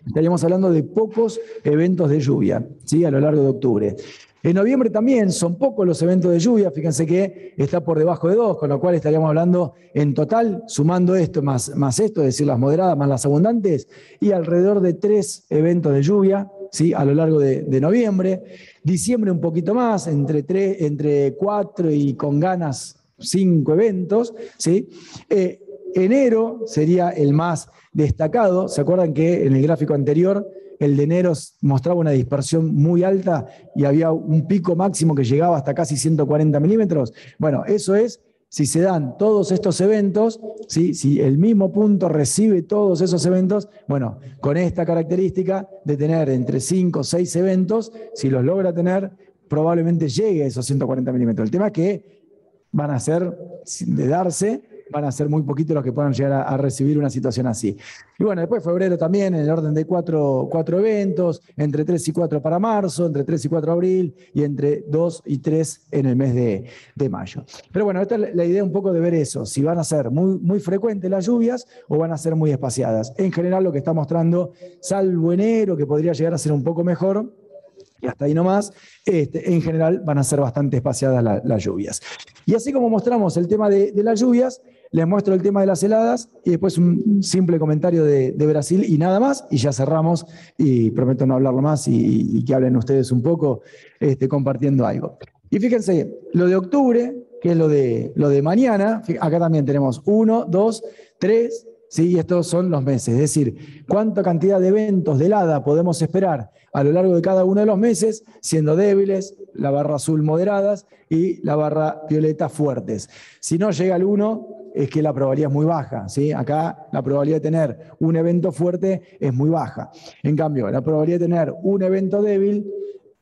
estaríamos hablando de pocos eventos de lluvia, ¿sí? A lo largo de octubre. En noviembre también son pocos los eventos de lluvia, fíjense que está por debajo de 2, con lo cual estaríamos hablando en total, sumando esto más esto, es decir, las moderadas más las abundantes, y alrededor de 3 eventos de lluvia, ¿sí? A lo largo de noviembre. Diciembre un poquito más, entre 4 y con ganas 5 eventos, ¿sí? Enero sería el más destacado. ¿Se acuerdan que en el gráfico anterior el de enero mostraba una dispersión muy alta y había un pico máximo que llegaba hasta casi 140 milímetros? Bueno, eso es si se dan todos estos eventos, ¿sí? Si el mismo punto recibe todos esos eventos, bueno, con esta característica de tener entre 5 o 6 eventos, si los logra tener, probablemente llegue a esos 140 milímetros. El tema es que van a ser, de darse, van a ser muy poquitos los que puedan llegar a recibir una situación así. Y bueno, después febrero también, en el orden de 4 eventos, entre 3 y 4 para marzo, entre 3 y 4 abril, y entre 2 y 3 en el mes de mayo. Pero bueno, esta es la idea un poco de ver eso, si van a ser muy frecuentes las lluvias o van a ser muy espaciadas. En general lo que está mostrando, salvo enero, que podría llegar a ser un poco mejor, y hasta ahí nomás, en general van a ser bastante espaciadas las lluvias. Y así como mostramos el tema de las lluvias, les muestro el tema de las heladas y después un simple comentario de Brasil y nada más, y ya cerramos, y prometo no hablarlo más y que hablen ustedes un poco compartiendo algo. Y fíjense, lo de octubre, que es lo de mañana, acá también tenemos 1, 2, 3, ¿sí? Y estos son los meses, es decir, cuánta cantidad de eventos de helada podemos esperar a lo largo de cada uno de los meses, siendo débiles, la barra azul moderadas y la barra violeta fuertes. Si no llega al 1, es que la probabilidad es muy baja, ¿sí? Acá la probabilidad de tener un evento fuerte es muy baja. En cambio, la probabilidad de tener un evento débil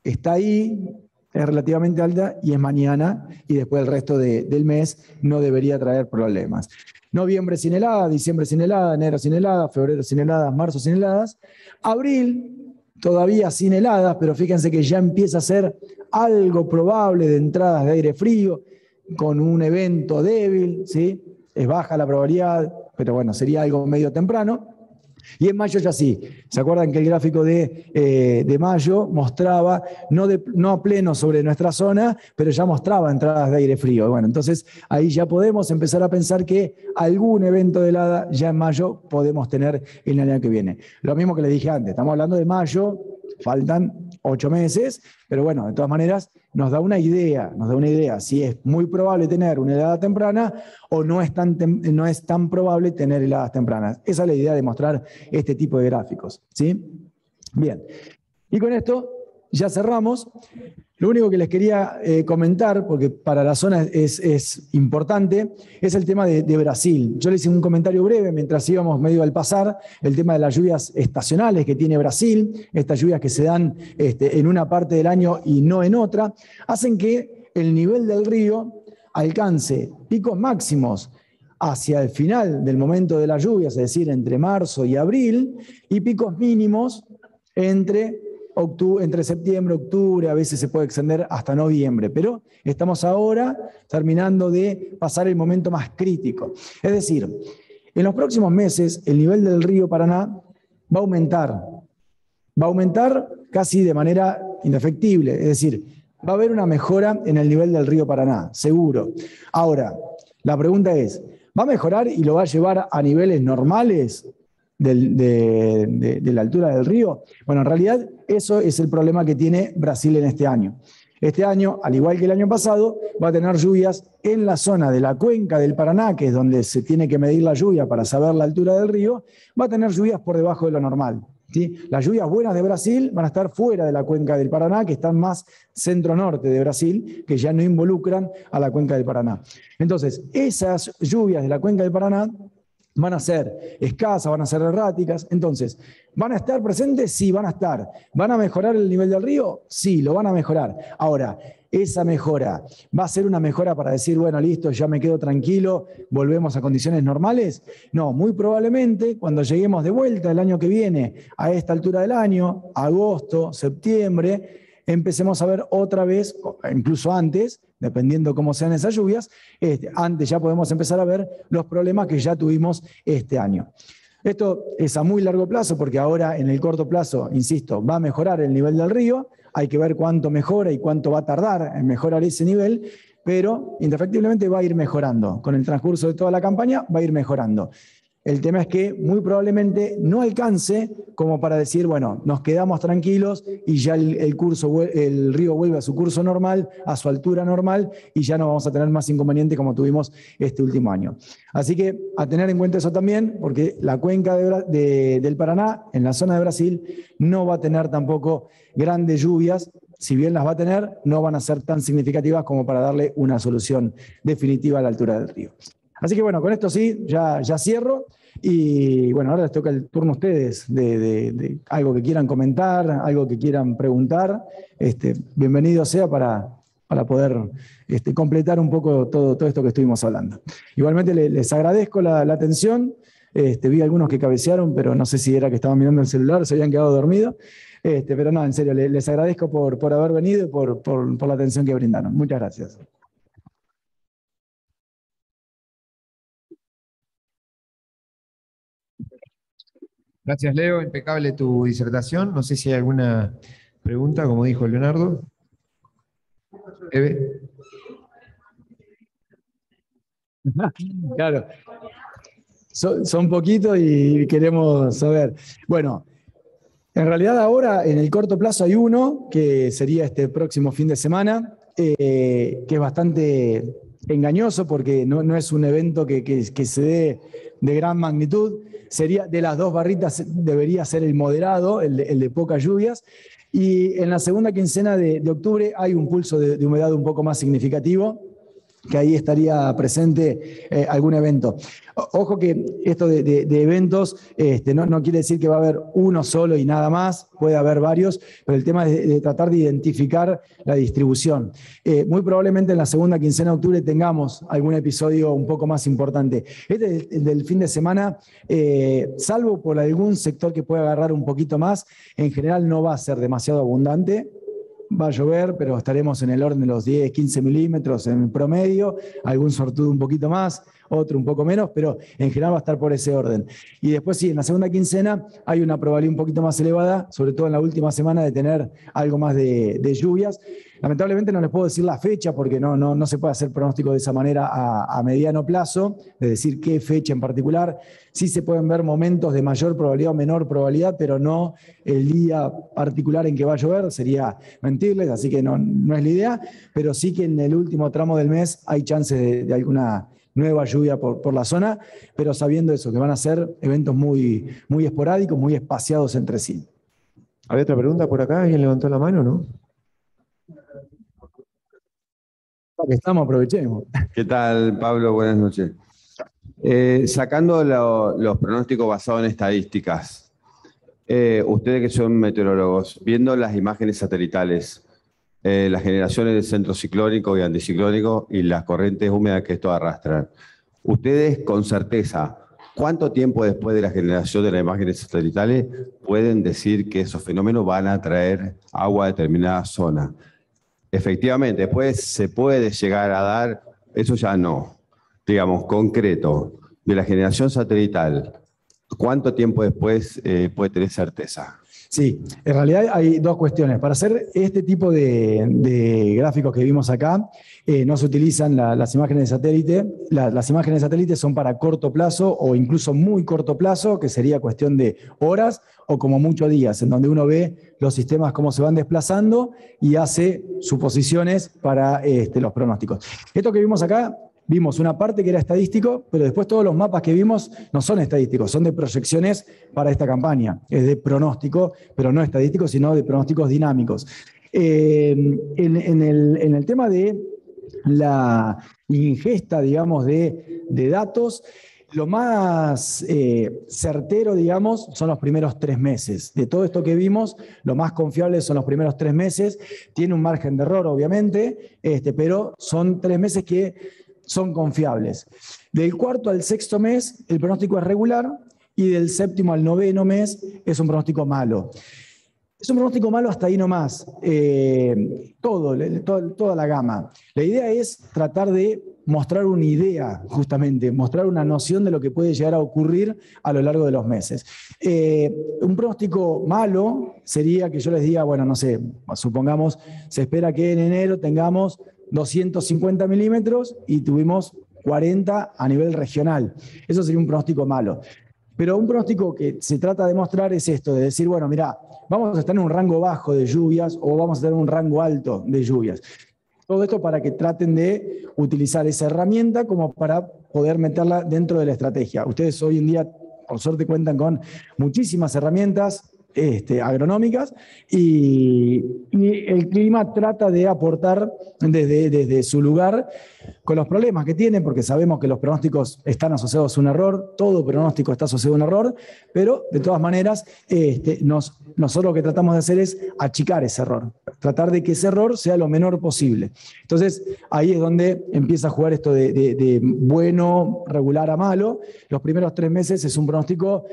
está ahí, es relativamente alta y es mañana, y después el resto del mes no debería traer problemas. Noviembre sin helada, diciembre sin helada, enero sin helada, febrero sin heladas, marzo sin heladas. Abril todavía sin heladas, pero fíjense que ya empieza a ser algo probable de entradas de aire frío con un evento débil, ¿sí? Es baja la probabilidad, pero bueno, sería algo medio temprano. Y en mayo ya sí. ¿Se acuerdan que el gráfico de mayo mostraba, no a pleno sobre nuestra zona, pero ya mostraba entradas de aire frío? Bueno, entonces ahí ya podemos empezar a pensar que algún evento de helada ya en mayo podemos tener el año que viene. Lo mismo que les dije antes, estamos hablando de mayo, faltan 8 meses, pero bueno, de todas maneras nos da una idea si es muy probable tener una helada temprana o no es tan probable tener heladas tempranas. Esa es la idea de mostrar este tipo de gráficos, ¿sí? Bien, y con esto ya cerramos. Lo único que les quería comentar, porque para la zona es importante, es el tema de Brasil. Yo les hice un comentario breve mientras íbamos medio al pasar, el tema de las lluvias estacionales que tiene Brasil, estas lluvias que se dan en una parte del año y no en otra, hacen que el nivel del río alcance picos máximos hacia el final del momento de las lluvias, es decir, entre marzo y abril, y picos mínimos entre septiembre, octubre, a veces se puede extender hasta noviembre, pero estamos ahora terminando de pasar el momento más crítico. Es decir, en los próximos meses el nivel del río Paraná va a aumentar casi de manera indefectible, es decir, va a haber una mejora en el nivel del río Paraná, seguro. Ahora, la pregunta es, ¿va a mejorar y lo va a llevar a niveles normales de la altura del río? Bueno, en realidad eso es el problema que tiene Brasil en este año. Este año, al igual que el año pasado, va a tener lluvias en la zona de la cuenca del Paraná, que es donde se tiene que medir la lluvia para saber la altura del río, va a tener lluvias por debajo de lo normal, ¿sí? Las lluvias buenas de Brasil van a estar fuera de la cuenca del Paraná, que están más centro-norte de Brasil, que ya no involucran a la cuenca del Paraná. Entonces, esas lluvias de la cuenca del Paraná van a ser escasas, van a ser erráticas. Entonces, ¿van a estar presentes? Sí, van a estar. ¿Van a mejorar el nivel del río? Sí, lo van a mejorar. Ahora, esa mejora, ¿va a ser una mejora para decir, bueno, listo, ya me quedo tranquilo, volvemos a condiciones normales? No, muy probablemente cuando lleguemos de vuelta el año que viene a esta altura del año, agosto, septiembre, empecemos a ver otra vez, incluso antes, dependiendo cómo sean esas lluvias, antes ya podemos empezar a ver los problemas que ya tuvimos este año. Esto es a muy largo plazo, porque ahora en el corto plazo, insisto, va a mejorar el nivel del río, hay que ver cuánto mejora y cuánto va a tardar en mejorar ese nivel, pero indefectiblemente va a ir mejorando. Con el transcurso de toda la campaña va a ir mejorando. El tema es que muy probablemente no alcance como para decir, bueno, nos quedamos tranquilos y ya el río vuelve a su curso normal, a su altura normal, y ya no vamos a tener más inconvenientes como tuvimos este último año. Así que a tener en cuenta eso también, porque la cuenca del Paraná, en la zona de Brasil, no va a tener tampoco grandes lluvias. Si bien las va a tener, no van a ser tan significativas como para darle una solución definitiva a la altura del río. Así que bueno, con esto sí, ya cierro. Y bueno, ahora les toca el turno a ustedes de algo que quieran comentar, algo que quieran preguntar. Bienvenido sea para poder completar un poco todo esto que estuvimos hablando. Igualmente les agradezco la atención. Vi algunos que cabecearon, pero no sé si era que estaban mirando el celular, se habían quedado dormidos. Pero no, en serio, les agradezco por haber venido y por la atención que brindaron. Muchas gracias. Gracias, Leo. Impecable tu disertación. No sé si hay alguna pregunta, como dijo Leonardo. Eve. Claro. Son poquitos y queremos saber. Bueno, en realidad ahora en el corto plazo hay uno, que sería este próximo fin de semana, que es bastante engañoso porque no es un evento que se dé de gran magnitud. Sería de las dos barritas, debería ser el moderado, el de pocas lluvias. Y en la segunda quincena de octubre hay un pulso de humedad un poco más significativo, que ahí estaría presente algún evento. Ojo que esto de eventos no quiere decir que va a haber uno solo y nada más, puede haber varios, pero el tema es de tratar de identificar la distribución. Muy probablemente en la segunda quincena de octubre tengamos algún episodio un poco más importante. Del fin de semana, salvo por algún sector que pueda agarrar un poquito más, en general no va a ser demasiado abundante. Va a llover, pero estaremos en el orden de los 10, 15 milímetros en promedio, algún sortudo un poquito más, otro un poco menos, pero en general va a estar por ese orden. Y después sí, en la segunda quincena hay una probabilidad un poquito más elevada, sobre todo en la última semana, de tener algo más de lluvias. Lamentablemente no les puedo decir la fecha porque no se puede hacer pronóstico de esa manera a mediano plazo, de decir qué fecha en particular. Sí se pueden ver momentos de mayor probabilidad o menor probabilidad, pero no el día particular en que va a llover, sería mentirles, así que no es la idea, pero sí que en el último tramo del mes hay chances de alguna nueva lluvia por la zona, pero sabiendo eso, que van a ser eventos muy, muy esporádicos, muy espaciados entre sí. ¿Había otra pregunta por acá? ¿Alguien levantó la mano, no? Que estamos, aprovechemos. ¿Qué tal, Pablo? Buenas noches. Sacando los pronósticos basados en estadísticas, ustedes que son meteorólogos, viendo las imágenes satelitales, las generaciones de centro ciclónico y anticiclónico y las corrientes húmedas que esto arrastran, ustedes con certeza, ¿cuánto tiempo después de la generación de las imágenes satelitales pueden decir que esos fenómenos van a traer agua a determinada zona? Efectivamente, después se puede llegar a dar, eso ya no, digamos, concreto, de la generación satelital, ¿cuánto tiempo después puede tener certeza? Sí, en realidad hay dos cuestiones. Para hacer este tipo de gráficos que vimos acá, no se utilizan las imágenes de satélite. Las imágenes de satélite son para corto plazo o incluso muy corto plazo, que sería cuestión de horas o como mucho días, en donde uno ve los sistemas cómo se van desplazando y hace suposiciones para los pronósticos. Esto que vimos acá, vimos una parte que era estadístico, pero después todos los mapas que vimos no son estadísticos, son de proyecciones para esta campaña. Es de pronóstico, pero no estadístico, sino de pronósticos dinámicos. En el tema de la ingesta, digamos, de datos, lo más certero, digamos, son los primeros 3 meses. De todo esto que vimos, lo más confiable son los primeros 3 meses. Tiene un margen de error, obviamente, pero son 3 meses que son confiables. Del 4º al 6º mes, el pronóstico es regular, y del 7º al 9º mes es un pronóstico malo. Es un pronóstico malo hasta ahí nomás, toda la gama. La idea es tratar de mostrar una idea, justamente, mostrar una noción de lo que puede llegar a ocurrir a lo largo de los meses. Un pronóstico malo sería que yo les diga, bueno, no sé, supongamos, se espera que en enero tengamos 250 milímetros y tuvimos 40 a nivel regional. Eso sería un pronóstico malo. Pero un pronóstico que se trata de mostrar es esto, de decir, bueno, mirá, vamos a estar en un rango bajo de lluvias o vamos a tener un rango alto de lluvias. Todo esto para que traten de utilizar esa herramienta como para poder meterla dentro de la estrategia. Ustedes hoy en día, por suerte, cuentan con muchísimas herramientas agronómicas y el clima trata de aportar desde su lugar con los problemas que tiene, porque sabemos que los pronósticos están asociados a un error, todo pronóstico está asociado a un error, pero de todas maneras nosotros lo que tratamos de hacer es achicar ese error, tratar de que ese error sea lo menor posible. Entonces ahí es donde empieza a jugar esto de bueno, regular a malo. Los primeros 3 meses es un pronóstico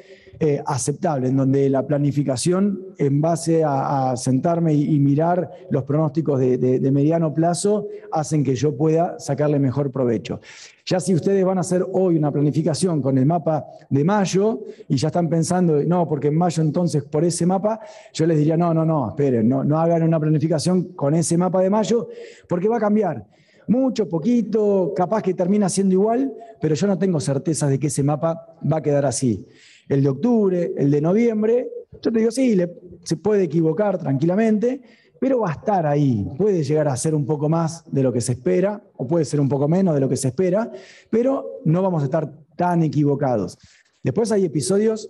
aceptable, en donde la planificación en base a sentarme y mirar los pronósticos de mediano plazo hacen que yo pueda sacarle mejor provecho. Ya si ustedes van a hacer hoy una planificación con el mapa de mayo y ya están pensando, no, porque en mayo entonces por ese mapa, yo les diría, no, esperen, no hagan una planificación con ese mapa de mayo, porque va a cambiar. Mucho, poquito, capaz que termina siendo igual, pero yo no tengo certeza de que ese mapa va a quedar así. El de octubre, el de noviembre, yo te digo, sí, se puede equivocar tranquilamente, pero va a estar ahí. Puede llegar a ser un poco más de lo que se espera, o puede ser un poco menos de lo que se espera, pero no vamos a estar tan equivocados. Después hay episodios,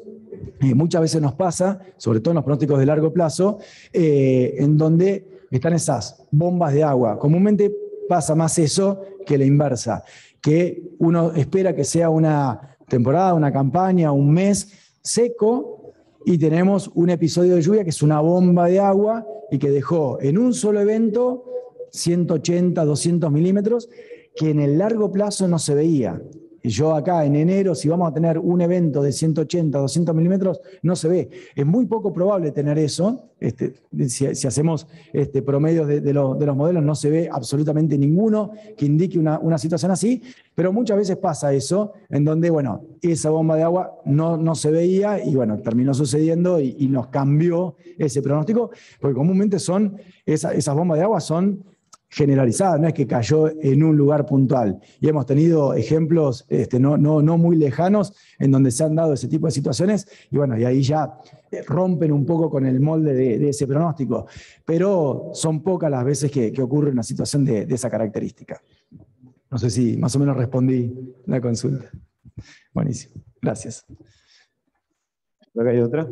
muchas veces nos pasa, sobre todo en los pronósticos de largo plazo, en donde están esas bombas de agua. Comúnmente pasa más eso que la inversa, que uno espera que sea una temporada, una campaña, un mes seco, y tenemos un episodio de lluvia que es una bomba de agua y que dejó en un solo evento 180, 200 milímetros, que en el largo plazo no se veía. yo acá en enero, si vamos a tener un evento de 180, 200 milímetros, no se ve. Es muy poco probable tener eso. Si hacemos promedios de los modelos, no se ve absolutamente ninguno que indique una situación así, pero muchas veces pasa eso, en donde, bueno, esa bomba de agua no se veía y, bueno, terminó sucediendo y nos cambió ese pronóstico, porque comúnmente esas bombas de agua son generalizada, no es que cayó en un lugar puntual. Y hemos tenido ejemplos no muy lejanos en donde se han dado ese tipo de situaciones y bueno, y ahí ya rompen un poco con el molde de ese pronóstico. Pero son pocas las veces que ocurre una situación de esa característica. No sé si más o menos respondí la consulta. Buenísimo, gracias. ¿Acá hay otra?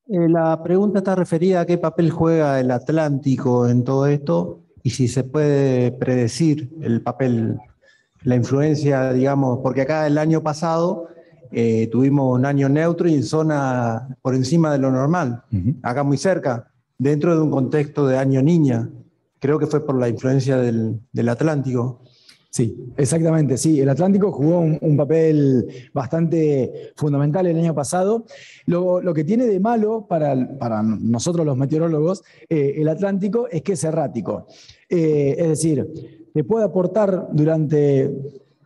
La pregunta está referida a qué papel juega el Atlántico en todo esto y si se puede predecir el papel, la influencia, digamos, porque acá el año pasado tuvimos un año neutro y en zona por encima de lo normal, acá muy cerca, dentro de un contexto de año niña. Creo que fue por la influencia del Atlántico. Sí, exactamente, sí. El Atlántico jugó un papel bastante fundamental el año pasado. Lo que tiene de malo para nosotros los meteorólogos, el Atlántico, es que es errático. Es decir, te puede aportar durante,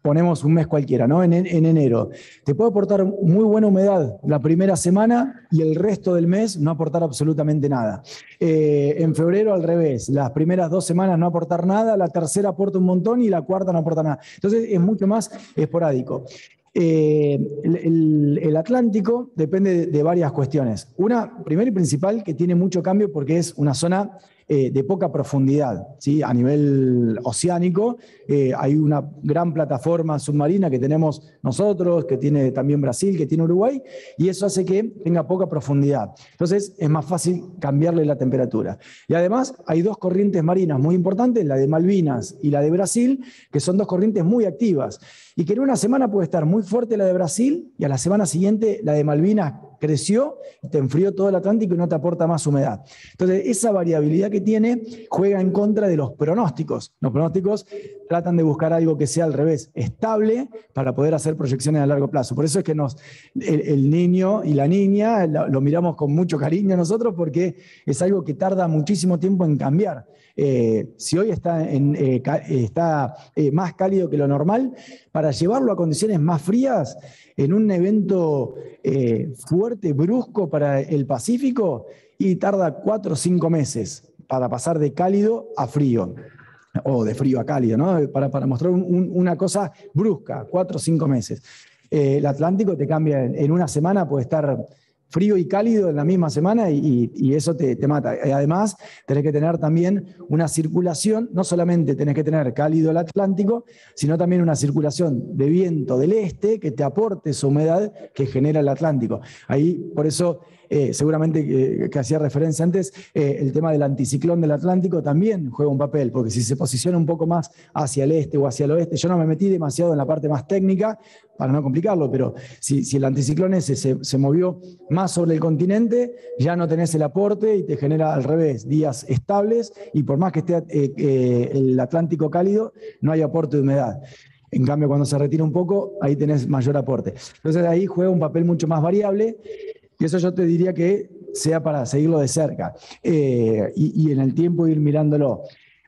ponemos un mes cualquiera, ¿no? En enero, te puede aportar muy buena humedad la primera semana y el resto del mes no aportar absolutamente nada. En febrero al revés, las primeras 2 semanas no aportar nada, la tercera aporta un montón y la cuarta no aporta nada. Entonces es mucho más esporádico. El Atlántico depende de varias cuestiones. Una, primera y principal, que tiene mucho cambio porque es una zona de poca profundidad, ¿sí? A nivel oceánico hay una gran plataforma submarina que tenemos nosotros, que tiene también Brasil, que tiene Uruguay, y eso hace que tenga poca profundidad. Entonces es más fácil cambiarle la temperatura. Y además hay 2 corrientes marinas muy importantes, la de Malvinas y la de Brasil, que son 2 corrientes muy activas, y que en una semana puede estar muy fuerte la de Brasil y a la semana siguiente la de Malvinas creció, te enfrió todo el Atlántico y no te aporta más humedad. Entonces, esa variabilidad que tiene juega en contra de los pronósticos. Los pronósticos tratan de buscar algo que sea al revés, estable, para poder hacer proyecciones a largo plazo. Por eso es que el niño y la niña lo miramos con mucho cariño nosotros, porque es algo que tarda muchísimo tiempo en cambiar. Si hoy está más cálido que lo normal, para llevarlo a condiciones más frías, en un evento fuerte, brusco para el Pacífico, y tarda 4 o 5 meses para pasar de cálido a frío, o de frío a cálido, ¿no? Para mostrar una cosa brusca, 4 o 5 meses. El Atlántico te cambia en una semana, puede estar frío y cálido en la misma semana y eso te mata. Además, tenés que tener también una circulación, no solamente tenés que tener cálido el Atlántico, sino también una circulación de viento del este que te aporte esa humedad que genera el Atlántico. Ahí, por eso, seguramente que hacía referencia antes, el tema del anticiclón del Atlántico también juega un papel, porque si se posiciona un poco más hacia el este o hacia el oeste, yo no me metí demasiado en la parte más técnica para no complicarlo, pero si el anticiclón ese se movió más sobre el continente, ya no tenés el aporte y te genera al revés, días estables, y por más que esté el Atlántico cálido, no hay aporte de humedad. En cambio, cuando se retira un poco, ahí tenés mayor aporte. Entonces ahí juega un papel mucho más variable, y eso yo te diría que sea para seguirlo de cerca y en el tiempo ir mirándolo.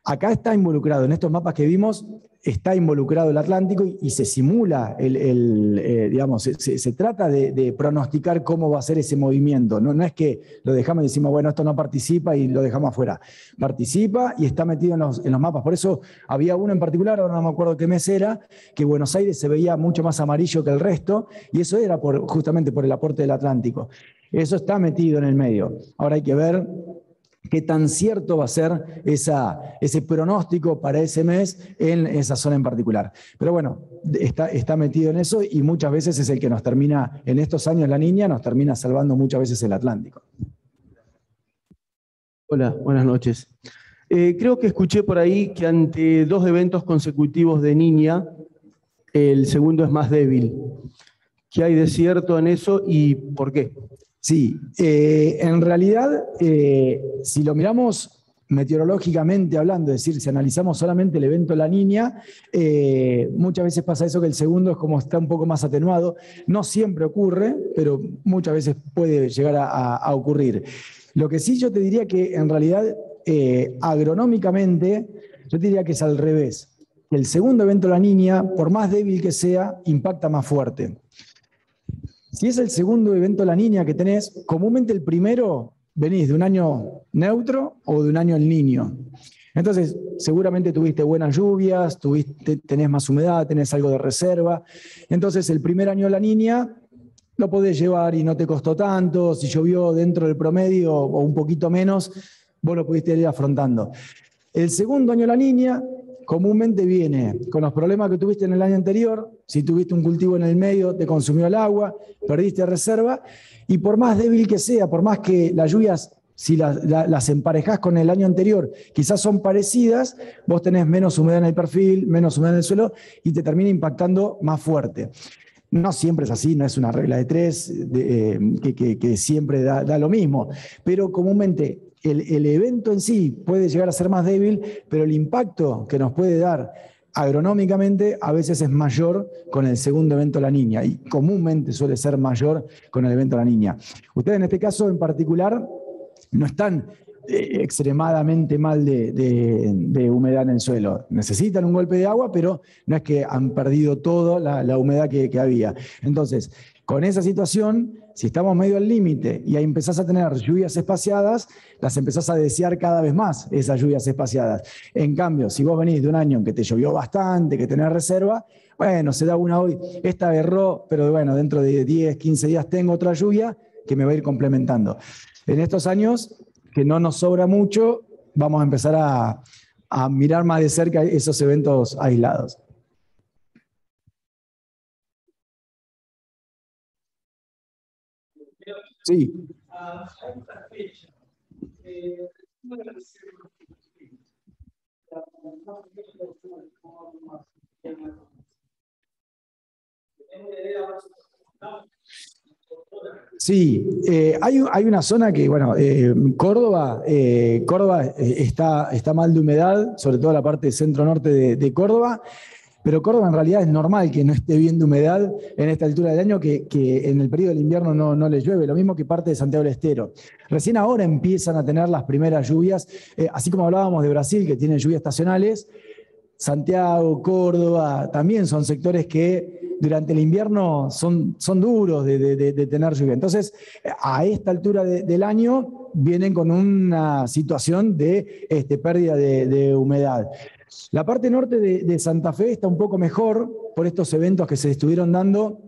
Acá está involucrado, en estos mapas que vimos, está involucrado el Atlántico y se simula, digamos, se trata de pronosticar cómo va a ser ese movimiento. No es que lo dejamos y decimos, bueno, esto no participa y lo dejamos afuera. Participa y está metido en los mapas. Por eso había uno en particular, ahora no me acuerdo qué mes era, que Buenos Aires se veía mucho más amarillo que el resto, y eso era justamente por el aporte del Atlántico. Eso está metido en el medio. Ahora hay que ver qué tan cierto va a ser ese pronóstico para ese mes en esa zona en particular. Pero bueno, está metido en eso y muchas veces es el que nos termina, en estos años la niña, nos termina salvando muchas veces el Atlántico. Hola, buenas noches. Creo que escuché por ahí que ante 2 eventos consecutivos de niña, el segundo es más débil. ¿Qué hay de cierto en eso y por qué? Sí, en realidad, si lo miramos meteorológicamente hablando, es decir, si analizamos solamente el evento La Niña, muchas veces pasa eso que el segundo es como está un poco más atenuado. No siempre ocurre, pero muchas veces puede llegar a ocurrir. Lo que sí yo te diría que en realidad agronómicamente, yo te diría que es al revés. El segundo evento La Niña, por más débil que sea, impacta más fuerte. Si es el segundo evento La Niña que tenés, comúnmente el primero venís de un año neutro o de un año El Niño. Entonces, seguramente tuviste buenas lluvias, tenés más humedad, tenés algo de reserva. Entonces, el primer año La Niña lo podés llevar y no te costó tanto. Si llovió dentro del promedio o un poquito menos, vos lo pudiste ir afrontando. El segundo año La Niña comúnmente viene con los problemas que tuviste en el año anterior. Si tuviste un cultivo en el medio, te consumió el agua, perdiste reserva, y por más débil que sea, por más que las lluvias, si las emparejás con el año anterior, quizás son parecidas, vos tenés menos humedad en el perfil, menos humedad en el suelo, y te termina impactando más fuerte. No siempre es así, no es una regla de tres que siempre da lo mismo, pero comúnmente el evento en sí puede llegar a ser más débil, pero el impacto que nos puede dar agronómicamente a veces es mayor con el segundo evento La Niña, y comúnmente suele ser mayor con el evento La Niña. Ustedes en este caso en particular no están extremadamente mal de humedad en el suelo. Necesitan un golpe de agua, pero no es que han perdido toda la humedad que había. Entonces, con esa situación, si estamos medio al límite y ahí empezás a tener lluvias espaciadas, las empezás a desear cada vez más, esas lluvias espaciadas. En cambio, si vos venís de un año en que te llovió bastante, que tenés reserva, bueno, se da una hoy, esta erró, pero bueno, dentro de 10, 15 días tengo otra lluvia que me va a ir complementando. En estos años, que no nos sobra mucho, vamos a empezar a mirar más de cerca esos eventos aislados. Sí. Sí, hay una zona que, bueno, Córdoba está mal de humedad, sobre todo la parte centro-norte de Córdoba, pero Córdoba en realidad es normal que no esté bien de humedad en esta altura del año, que en el periodo del invierno no les llueve, lo mismo que parte de Santiago del Estero. Recién ahora empiezan a tener las primeras lluvias, así como hablábamos de Brasil, que tiene lluvias estacionales. Santiago, Córdoba, también son sectores que durante el invierno son duros de tener lluvia. Entonces, a esta altura del año vienen con una situación de pérdida de humedad. La parte norte de Santa Fe está un poco mejor por estos eventos que se estuvieron dando,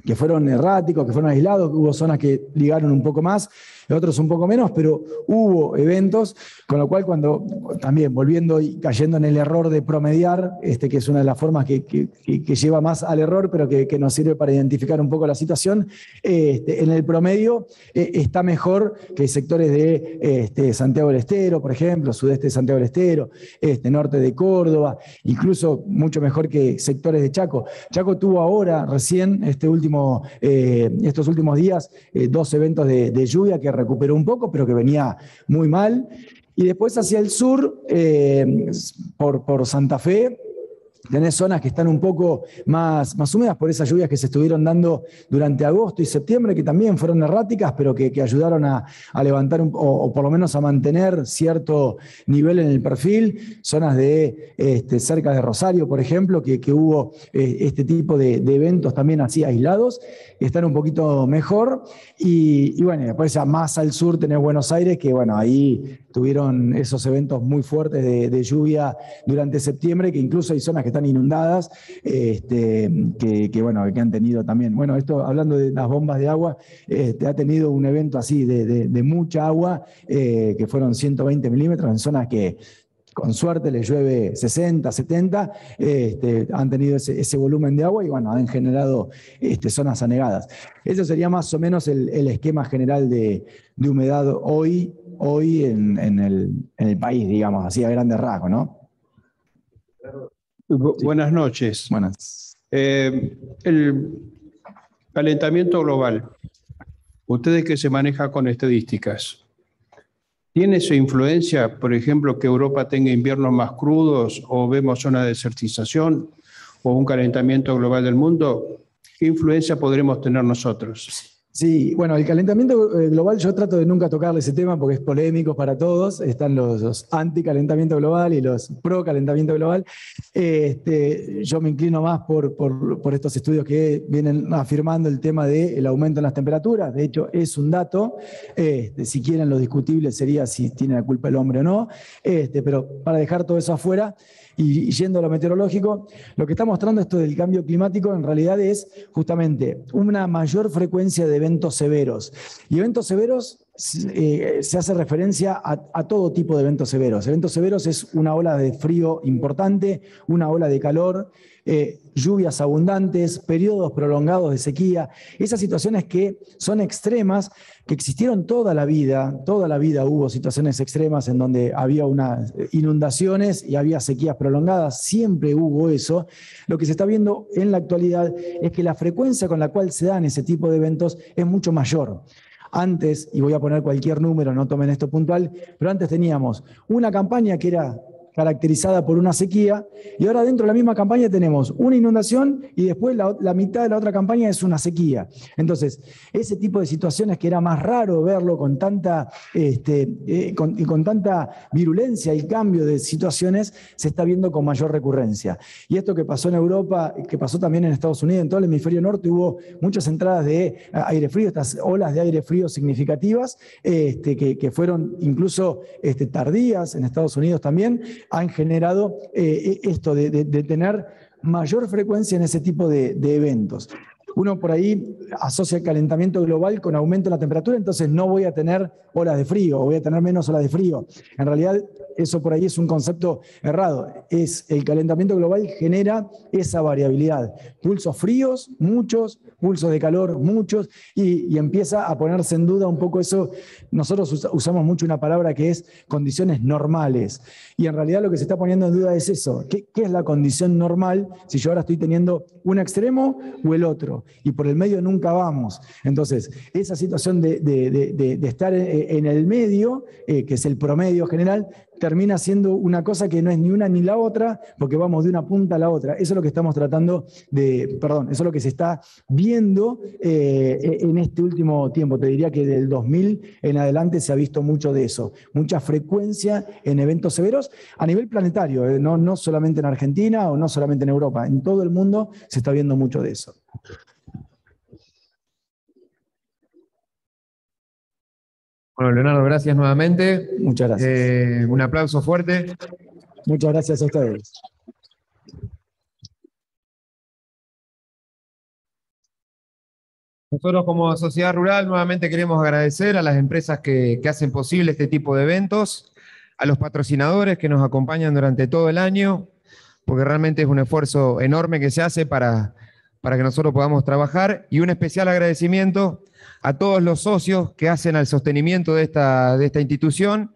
que fueron erráticos, que fueron aislados, hubo zonas que ligaron un poco más, otros un poco menos, pero hubo eventos, con lo cual cuando también volviendo y cayendo en el error de promediar, que es una de las formas que lleva más al error, pero que nos sirve para identificar un poco la situación, en el promedio está mejor que sectores de Santiago del Estero, por ejemplo, sudeste de Santiago del Estero, norte de Córdoba, incluso mucho mejor que sectores de Chaco. Chaco tuvo ahora, recién, estos últimos días, 2 eventos de lluvia que recuperó un poco, pero que venía muy mal. Y después hacia el sur, por Santa Fe, tenés zonas que están un poco más húmedas por esas lluvias que se estuvieron dando durante agosto y septiembre, que también fueron erráticas, pero que ayudaron a levantar o por lo menos a mantener cierto nivel en el perfil. Zonas de cerca de Rosario, por ejemplo, que hubo este tipo de eventos también así aislados, están un poquito mejor. Y bueno, después ya más al sur tenés Buenos Aires, que bueno, ahí tuvieron esos eventos muy fuertes de lluvia durante septiembre, que incluso hay zonas que están inundadas, que han tenido también, bueno, esto hablando de las bombas de agua, ha tenido un evento así de mucha agua, que fueron 120 milímetros en zonas que con suerte les llueve 60, 70, han tenido ese volumen de agua y bueno, han generado zonas anegadas. Ese sería más o menos el esquema general de humedad hoy en el país, digamos, así a grandes rasgos, ¿no? Buenas noches. Buenas. El calentamiento global, ustedes que se manejan con estadísticas, ¿Tiene su influencia, por ejemplo, que Europa tenga inviernos más crudos o vemos una desertización o un calentamiento global del mundo? ¿Qué influencia podremos tener nosotros? Sí, bueno, el calentamiento global yo trato de nunca tocarle ese tema porque es polémico para todos. Están los anti-calentamiento global y los pro-calentamiento global. Yo me inclino más por estos estudios que vienen afirmando el tema del aumento en las temperaturas. De hecho, es un dato. Si quieren, lo discutible sería si tiene la culpa el hombre o no. Pero para dejar todo eso afuera, y yendo a lo meteorológico, lo que está mostrando esto del cambio climático en realidad es justamente una mayor frecuencia de eventos severos. Y eventos severos se hace referencia a todo tipo de eventos severos. Eventos severos es una ola de frío importante, una ola de calor, lluvias abundantes, periodos prolongados de sequía. Esas situaciones que son extremas, que existieron toda la vida hubo situaciones extremas en donde había unas inundaciones y había sequías prolongadas, siempre hubo eso. Lo que se está viendo en la actualidad es que la frecuencia con la cual se dan ese tipo de eventos es mucho mayor. Antes, y voy a poner cualquier número, no tomen esto puntual, pero antes teníamos una campaña que era caracterizada por una sequía, y ahora dentro de la misma campaña tenemos una inundación y después la mitad de la otra campaña es una sequía. Entonces, ese tipo de situaciones que era más raro verlo con tanta virulencia, el cambio de situaciones, se está viendo con mayor recurrencia. Y esto que pasó en Europa, que pasó también en Estados Unidos, en todo el hemisferio norte, hubo muchas entradas de aire frío, estas olas de aire frío significativas, que fueron incluso tardías en Estados Unidos también, han generado esto de tener mayor frecuencia en ese tipo de eventos. Uno por ahí asocia el calentamiento global con aumento de la temperatura, entonces no voy a tener olas de frío, o voy a tener menos olas de frío. En realidad, eso por ahí es un concepto errado. El calentamiento global genera esa variabilidad. Pulsos fríos, muchos, pulsos de calor, muchos, y empieza a ponerse en duda un poco eso. Nosotros usamos mucho una palabra que es condiciones normales. Y en realidad lo que se está poniendo en duda es eso. ¿Qué es la condición normal si yo ahora estoy teniendo un extremo o el otro? Y por el medio nunca vamos. Entonces, esa situación de estar en el medio, que es el promedio general, termina siendo una cosa que no es ni una ni la otra, porque vamos de una punta a la otra. Eso es lo que estamos tratando eso es lo que se está viendo en este último tiempo. Te diría que del 2000 en adelante se ha visto mucho de eso, mucha frecuencia en eventos severos a nivel planetario, no solamente en Argentina o no solamente en Europa, en todo el mundo se está viendo mucho de eso. Bueno, Leonardo, gracias nuevamente. Muchas gracias. Un aplauso fuerte. Muchas gracias a ustedes. Nosotros como Sociedad Rural nuevamente queremos agradecer a las empresas que hacen posible este tipo de eventos, a los patrocinadores que nos acompañan durante todo el año, porque realmente es un esfuerzo enorme que se hace para que nosotros podamos trabajar, y un especial agradecimiento a todos los socios que hacen al sostenimiento de esta institución.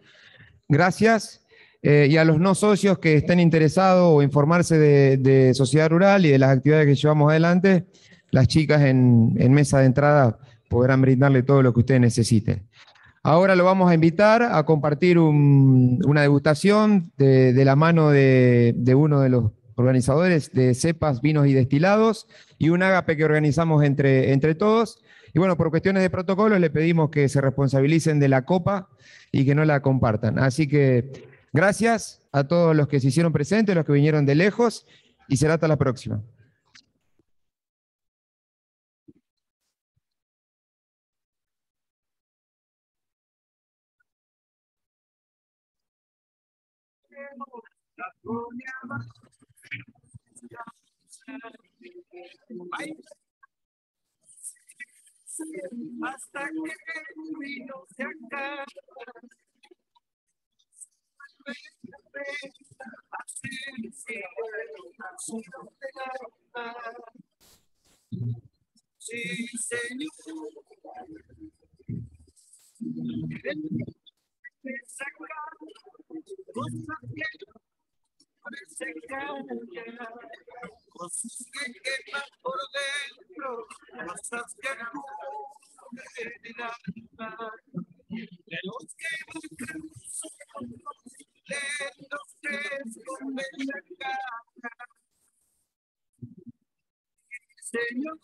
Gracias. Y a los no socios que estén interesados o informarse de Sociedad Rural y de las actividades que llevamos adelante, las chicas en mesa de entrada podrán brindarle todo lo que ustedes necesiten. Ahora lo vamos a invitar a compartir una degustación de la mano de uno de los organizadores de cepas, vinos y destilados, y un ágape que organizamos entre todos. Y bueno, por cuestiones de protocolo le pedimos que se responsabilicen de la copa y que no la compartan. Así que gracias a todos los que se hicieron presentes, los que vinieron de lejos, y será hasta la próxima. Hasta que el vino se acaba. Sí, señor. Cosas que queman por dentro, cosas que cubren el alma. de los que buscan su de los que esconden la cara. Señor,